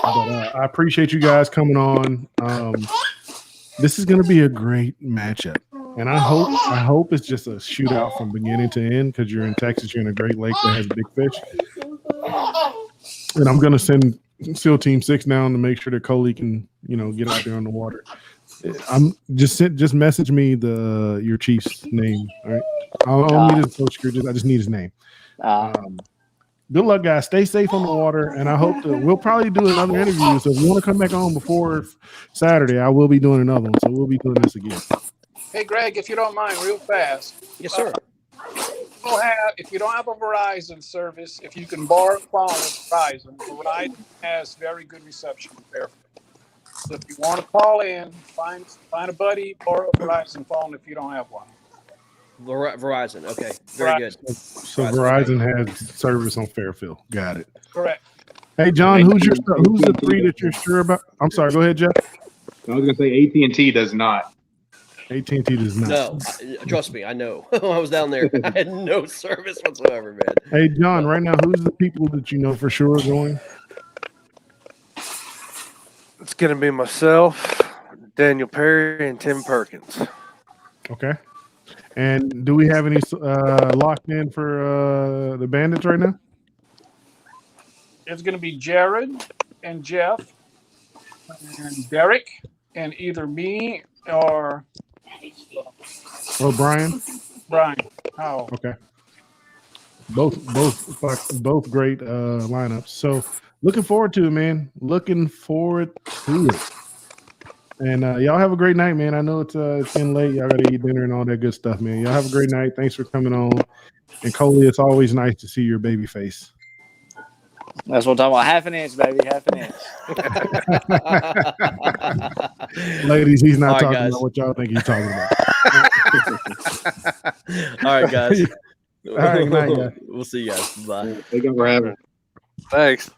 But I appreciate you guys coming on. This is going to be a great matchup, and I hope it's just a shootout from beginning to end, because you're in Texas, you're in a great lake that has big fish. And I'm going to send SEAL Team 6 down to make sure that Coley can get out there on the water. I'm just message me your Chief's name. All right, I don't need his coach. I just need his name. good luck, guys. Stay safe on the water, and I hope that we'll probably do another interview. So if you want to come back on before Saturday, I will be doing another one. So we'll be doing this again. Hey, Greg, if you don't mind, real fast. Yes, sir. If you don't have a Verizon service, if you can borrow a phone with Verizon has very good reception there. So if you want to call in, find a buddy, borrow a Verizon phone if you don't have one. Verizon. Okay. Very good. So Verizon has service on Fairfield. Got it. Correct. Hey, John, who's the three that you're sure about? I'm sorry. Go ahead, Jeff. I was going to say AT&T does not. AT&T does not. No, trust me, I know. I was down there. I had no service whatsoever, man. Hey, John, right now, who's the people that you know for sure are going? It's going to be myself, Daniel Perry, and Tim Perkins. Okay. And do we have any locked in for the Bandits right now? It's going to be Jared and Jeff and Derek and either me or Brian. Oh. Okay. Both great lineups. So looking forward to it, man. Looking forward to it. And y'all have a great night, man. I know it's getting late. Y'all got to eat dinner and all that good stuff, man. Y'all have a great night. Thanks for coming on. And Coley, it's always nice to see your baby face. That's what I'm talking about. Half an inch, baby. Half an inch. Ladies, he's not All right, talking guys. about what y'all think he's talking about. All right, guys. All right, good night, guys. We'll see you guys. Bye. Thank you for having me. Thanks.